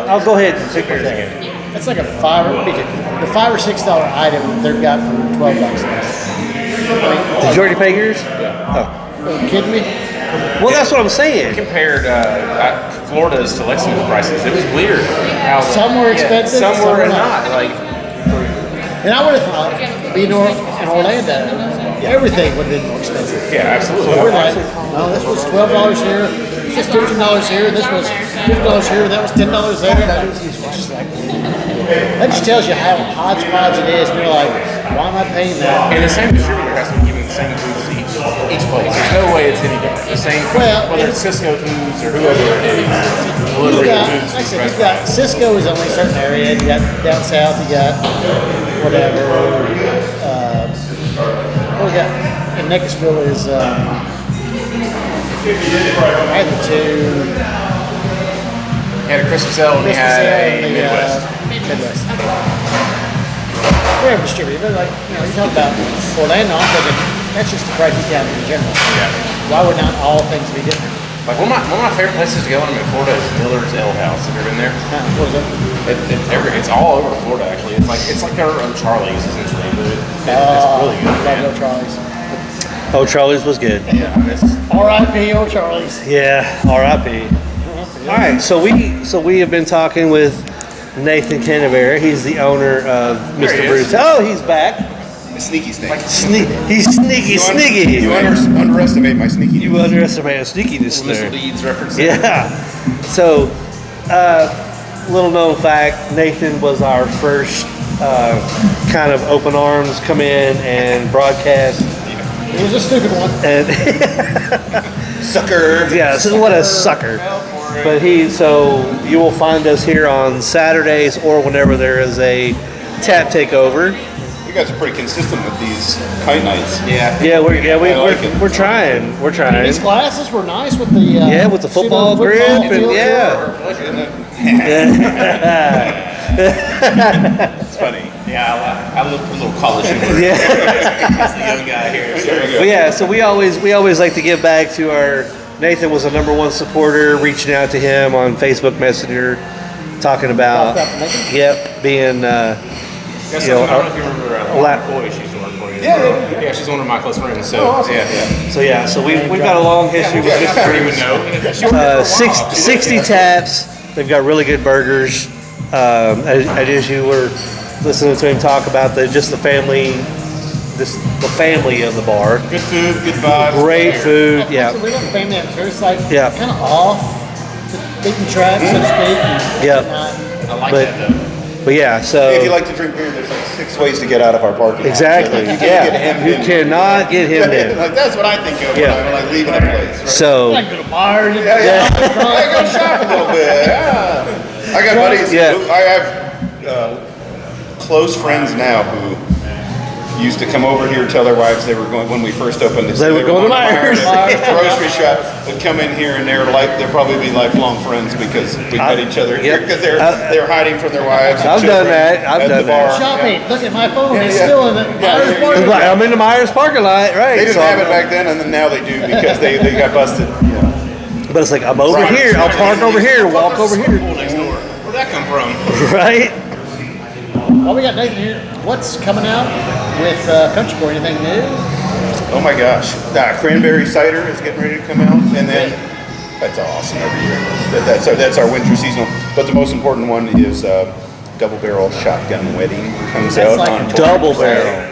I'll go ahead and take my tab. It's like a $5 or $6 item they've got for $12 less. Did you already pay yours? Yeah. Oh. Are you kidding me? Well, that's what I'm saying. Compared Florida's to Lexington prices, it was weird. How some were expensive, some were not. Like, and I would have thought, being in Orlando, everything would have been more expensive. yeah, absolutely. So we're like, oh, this was $12 here, this was $15 here, this was $50 here, that was $10 there. That just tells you how hodgepodge it is, and you're like, why am I paying that? And the same distributor has to be giving the same food to each. each place. There's no way it's any different. The same, Well, whether it's Cisco Foods or whoever it is. It's You've literally got, the like I Foods said, you've restaurant. got Cisco is only a certain area. You got down south. You got whatever. What we got in Nicholasville is I had the two. You had a Christmas ale and you Christmas had ale a and the Midwest. Midwest. They're distributed, but like you talk about Orlando, I'm thinking that's just a pricey town in general. Yeah. Why would not all things be different? Like one of my favorite places to go when I'm in Florida is Miller's Ale House. Have you ever been there? What is it? It's all over Florida actually. It's like their own Charlie's essentially, but it's really good. Love Man. Old Charlie's. Oh, Charlie's was good. Yeah, it's, R.I.P. Old Charlie's. Yeah, R.I.P. All right, so we have been talking with Nathan Canavera. He's the owner of There Mr. he Bruce. is. Oh, he's back. Sneaky snake. He's sneaky, sneaky. You underestimate my sneaky. You underestimate his sneakiness Mr. there. Leeds reference. Yeah. So, little known fact, Nathan was our first kind of open arms come in and broadcast. It was a stupid one. And Sucker. yeah, so what a sucker. But so you will find us here on Saturdays or whenever there is a tap takeover. You guys are pretty consistent with these pint nights. Yeah. Yeah, we're it. we're trying. We're trying. These glasses were nice with the Yeah, with the football pseudo grip and field It's funny. Yeah, I look a little college humor. Yeah. As the young guy here. So. But yeah, so we always like to give back to our. Nathan was a #1 supporter, reaching out to him on Facebook Messenger, talking about being. Yes, You know, I don't know if you remember la- Boy, she used to work for you. Yeah, she's one of my close friends. So yeah. So we've got a long history with I Mr. don't even know. She worked there for a while. 60 taps. They've got really good burgers. As you were listening to him talk about the family, the family of the bar. Good food, good vibes. Great food. Yeah. So we got the family atmosphere. It's like Yeah. kind of off the beaten track, so to speak. and Yeah. not- I like But- that though. But yeah, so If you like to drink beer, there's like 6 ways to get out of our parking lot. exactly. So you can't get hemmed You in. cannot get him in. Like that's what I think of Yeah. when I'm like leaving a place. Right? So I go to bars. Yeah. I go shop a little bit. Yeah. I got buddies. Yeah. I have close friends now who used to come over here, tell their wives they were going when we first opened. They were going to Myers. Grocery shop would come in here and they'll probably be lifelong friends because we met each other here Yep. because they're hiding from their wives. and I've done children that. I've at done the that. bar. Shopping. Look at my phone. It's yeah. still in the Myers yeah. parking lot. I'm in the Myers parking lot, right? They didn't So have it back then, and then now they do because they got busted. But it's like I'm over here. I'll park over here. Walk over here. Next door. Where'd that come from? Right? Well, we got Nathan here. What's coming out with Country Boy? Anything new? Oh my gosh, cranberry cider is getting ready to come out, and then that's awesome every year. That's our winter seasonal. But the most important one is double barrel shotgun wedding comes That's out like on a Double 12%. barrel.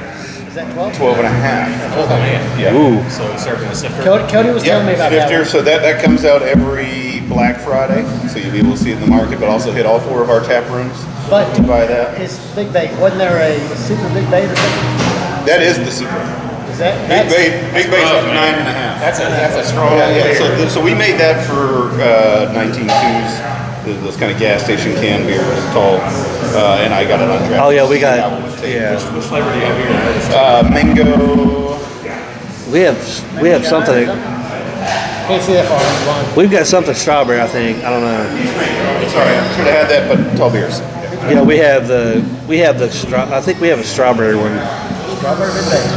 Is that 12? 12 and a half. Oh man. Yeah. Ooh. So it's served in a sifter. Cody was telling me about that. Snifter. one. So that comes out every Black Friday, so you'll be able to see it in the market, but also hit all 4 of our tap rooms But to buy that. is Big Bait, wasn't there a super Big Bait or something? That is the super. Is that Big that's, Bait's rough, like man. 9.5. That's a strong. Yeah. So we made that for 19.2s, those kind of gas station can beers, tall, and I got it on draft. Oh yeah, we got. That one would take. Yeah, Which flavor do you have here? Mango. we have something. can't see that far. Blind. We've got something strawberry. I think. I don't know. Sorry, I should have had that, but tall beers. Yeah, we have the I think we have a strawberry one. Strawberry Big Bait.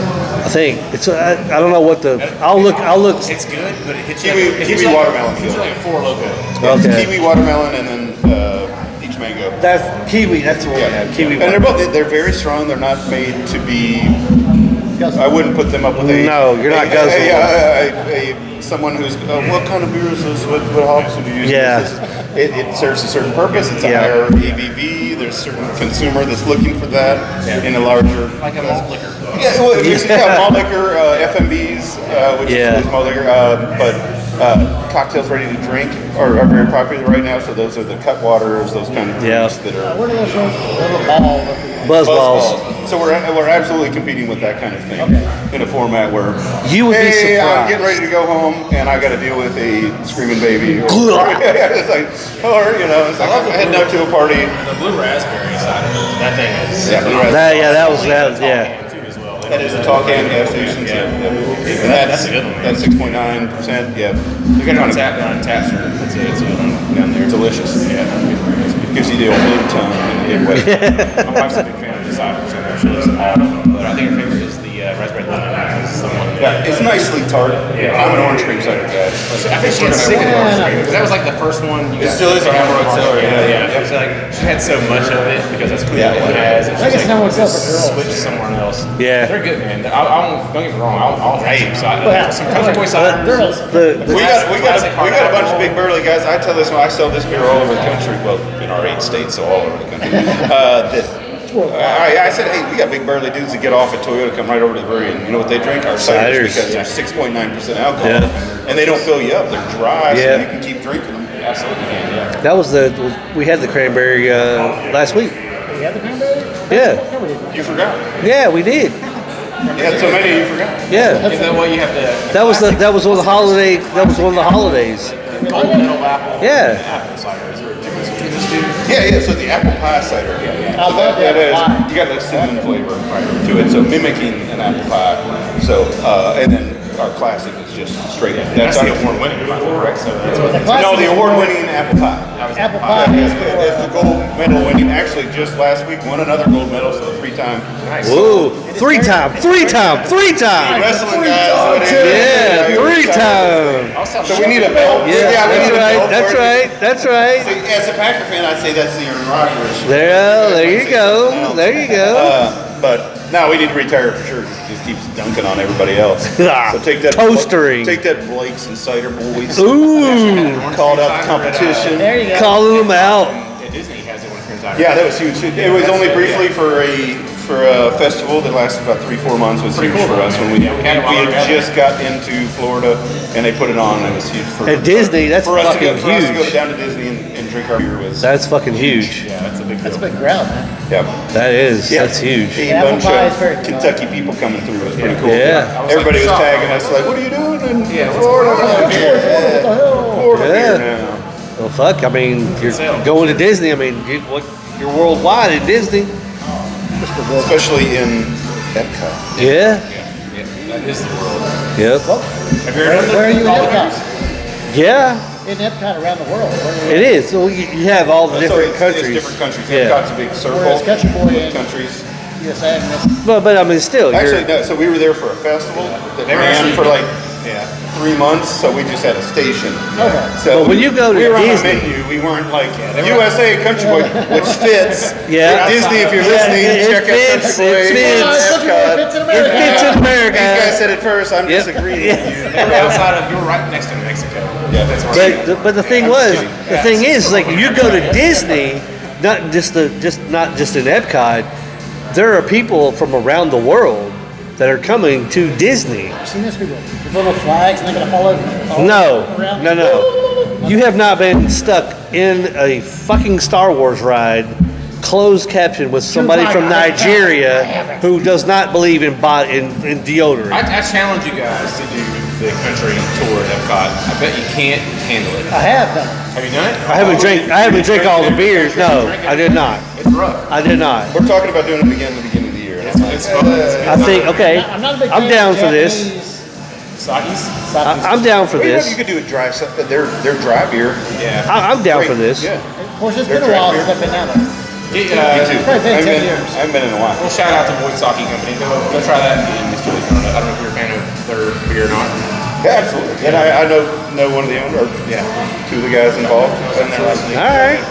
I think it's. I don't know what the. I'll look. It's good, but it hits Kiwi- you. It hits kiwi you watermelon. It hits you like a 4 Loco. Okay. Kiwi watermelon and then peach mango. That's kiwi. That's what we have. Kiwi. And they're very strong. They're not made to be. I wouldn't put them up with a. No, you're not guzzling. Someone who's what kind of beer is this? What hops would you use? Yeah. It serves a certain purpose. It's a Yeah. higher ABV. There's a certain consumer that's looking for that in a larger. Like a malt liquor. Yeah, well, it's malt liquor, FMBs, which is malt liquor, but cocktails ready to drink are very popular right now. So those are the cut waters, those kind of drinks that are. What are those little ball looking? Buzz balls. So we're absolutely competing with that kind of thing in a format where You would be hey, I'm surprised. getting ready to go home and I got to deal with a screaming baby. Or, it's like, it's like I'm heading out to a party. The blue raspberry side of it, that thing is. Yeah, blue raspberry. That was yeah. That is a tall can gas station. And that's a good one. That's 6.9%. Yeah. You got it on tap store. It's a good one down there. Delicious. Yeah. Gives you the old blue tongue in a good way. My wife's a big fan of the cider, so she lives in all of them. But I think her favorite is the raspberry lemon. It's the one that, It's nicely tart. Yeah. I'm an orange cream cider guy. I think she got sick of the orange cream because that was like the first one. It still is a hemorrhoid seller. Yeah. So like she had so much of it because that's what it has. And I guess she's no like, one's up for girls. switch somewhere else. Yeah. They're good, man. Don't get me wrong. I'll drink some cider. Yeah. Some country boy cider. Girls. We got a bunch of big burly guys. I tell this one, I sell this beer all over the country. Well, in our 8 states, so all over the country. I said, hey, we got big burly dudes that get off at Toyota, come right over to the brewery, and you know what they drink? Our ciders, because they're 6.9% alcohol, and they don't fill you up. They're dry, so you can keep drinking them. Absolutely can. Yeah. That was we had the cranberry last week. You have the cranberry? Yeah. No, we didn't. You forgot. Yeah, we did. You had so many, you forgot. Yeah. Is that what you have the? That was one of the holiday. That was one of the holidays. Gold medal apple. Yeah. Apple cider. Is there a difference between those two? Yeah, so the apple pie cider. I love That the is, apple pie. you got that cinnamon flavor to it, so mimicking an apple pie. So, and then our classic is just straight. That's the award-winning, correct? So that's what. No, the award-winning apple pie. Apple pie is It's the gold medal winning. Actually, just last week won another gold medal, so 3-time. Nice. Whoa! 3-time. Wrestling guys. Yeah, 3-time. So we need a belt. Yeah, we need a belt that's for it. right. That's right. See, as a Packer fan, I'd say that's the Aaron Rodgers. There you go. There you go. But no, we need to retire for sure. He just keeps dunking on everybody else. Ah, So take that toastering. Take that Blake's and Cider Boys. Ooh, Called out the competition. There you go. calling them out. At Disney has it when it turns out. Yeah, that was huge. It was only briefly for a festival that lasted about 3-4 months. Was huge for us when we had it while we were had together. just got into Florida and they put it on. It was huge for At Disney, that's for us to fucking go, for us to go huge. down to Disney and drink our beer with. That's fucking huge. Yeah, that's a big deal. That's a big crowd, man. Yeah. That is. That's huge. A The apple bunch pie is very of good. Kentucky people coming through. It was pretty cool. Yeah. Everybody was tagging us like, "What are you doing in Yeah, what's Florida? going on? Florida Yeah. beer now." Well, fuck. I mean, you're going to Disney. I mean, you're worldwide at Disney. Especially in Epcot. Yeah. Yeah, that is the world. Yep. Have you heard of Where are you in all the Epcot? Yeah. In Epcot around the world. Where are you? It is. So you have all the different It's countries. different countries. Yeah. Epcot's a big circle Whereas Country Boy with in countries. USA and this. But I mean, still. Actually, no, so we were there for a festival that They were ran actually- for like Yeah. 3 months, so we just had a station. Okay. So But when you go to we were on a Disney- menu, we weren't like they were- USA Country Boy, which fits. Yeah. Disney, if you're Yeah, listening, it check fits, out Country Boy. it fits. Country Boy Epcot. fits in It America. fits in America. These guys said it first. I'm Yep. disagreeing with you. They were outside of. You were right next to Mexico. Yeah, that's right. But the thing was, the thing is, like you go to Disney, not just in Epcot, there are people from around the world that are coming to Disney. I've seen these people with little flags and they're going to follow No, around. no. You have not been stuck in a fucking Star Wars ride, closed caption with somebody from Nigeria who does not believe in deodorant. I challenge you guys to do the country tour at Epcot. I bet you can't handle it. I have done. Have you done it? I haven't drank all the beers. No, I did not. It's rough. I did not. We're talking about doing it again at the beginning of the year. It's fun. I think okay. I'm not a big I'm fan down of for this. Sakis? I'm down for Well, you know, this. you could do a dry, their dry beer. Yeah. I'm down for this. Yeah. Of course, it's been a while since I've been down there. Me too. Probably been 10 years. I haven't been in a while. Well, shout out to Boyd Sake Company. Go try that in this week. I don't know if you're a fan of their beer or not. Yeah, absolutely. And I know one of the owners, or two of the guys involved. I was in there last week. All right.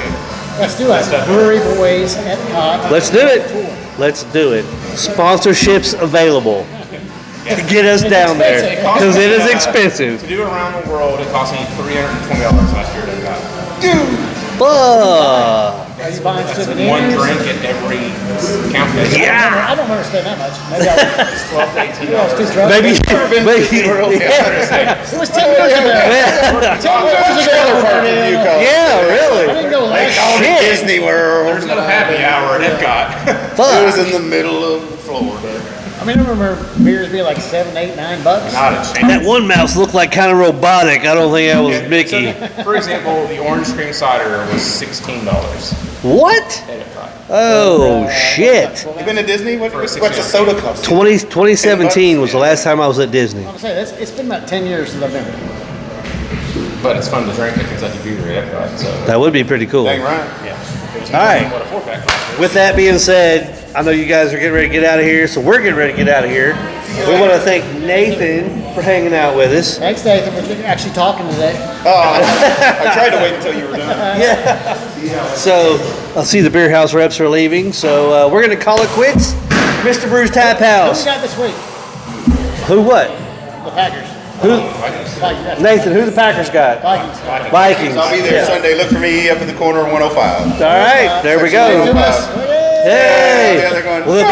Let's do it. Brewery Boys Epcot. Let's do it. Let's do it. Sponsorships available to get us down there because it is expensive. To do around the world, it cost me $320 last year at Epcot. Fuck. Are you buying That's souvenirs? one drink at every count. Yeah. I don't remember spending that much. Maybe I was 12 to 18 I was too drunk. Maybe. It was 10 years ago. 10 years ago. Yeah, really. I didn't go last Shit. Disney World. There's no happy hour at Epcot. It was in the middle of Florida. I mean, I remember beers being like $7, $8, $9. Not a chance. That one mouse looked like kind of robotic. I don't think that was Mickey. For example, the orange cream cider was $16 What? at Epcot. Oh, shit. You been to Disney? What's a 16. soda cost? 2017 was the last time I was at Disney. I'm saying it's been about 10 years since I've been there. But it's fun to drink a Kentucky beer at Epcot. So That would be pretty cool. Dang right. yeah. It was All right. What a 4-pack cost. With that being said, I know you guys are getting ready to get out of here, so we're getting ready to get out of here. We want to thank Nathan for hanging out with us. Thanks, Nathan, for actually talking today. I tried to wait until you were done. Yeah. So I see the beer house reps are leaving, so we're going to call it quits. Mr. Brew's Tap Who we House. got this week? Who what? The Packers. Who? Vikings. Nathan, who the Packers got? Vikings. Vikings. I'll be there Sunday. Look for me up in the corner of 105. All right, there we Hey, go. Thomas. Hey. Yeah, they're going, Well,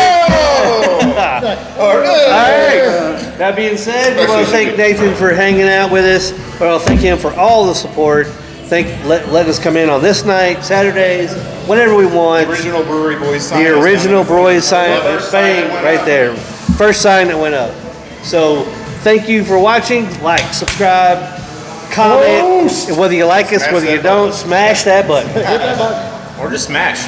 All All right. That being said, we want to thank Nathan for hanging out with us. We want to thank him for all the support. Let us come in on this night, Saturdays, whenever we want. Original Brewery Boys sign. The original Broyes sign, First sign bang, that went right up. there. First sign that went up. So thank you for watching. Like, subscribe, comment. And whether you like us, whether you don't, smash that button. Or just smash.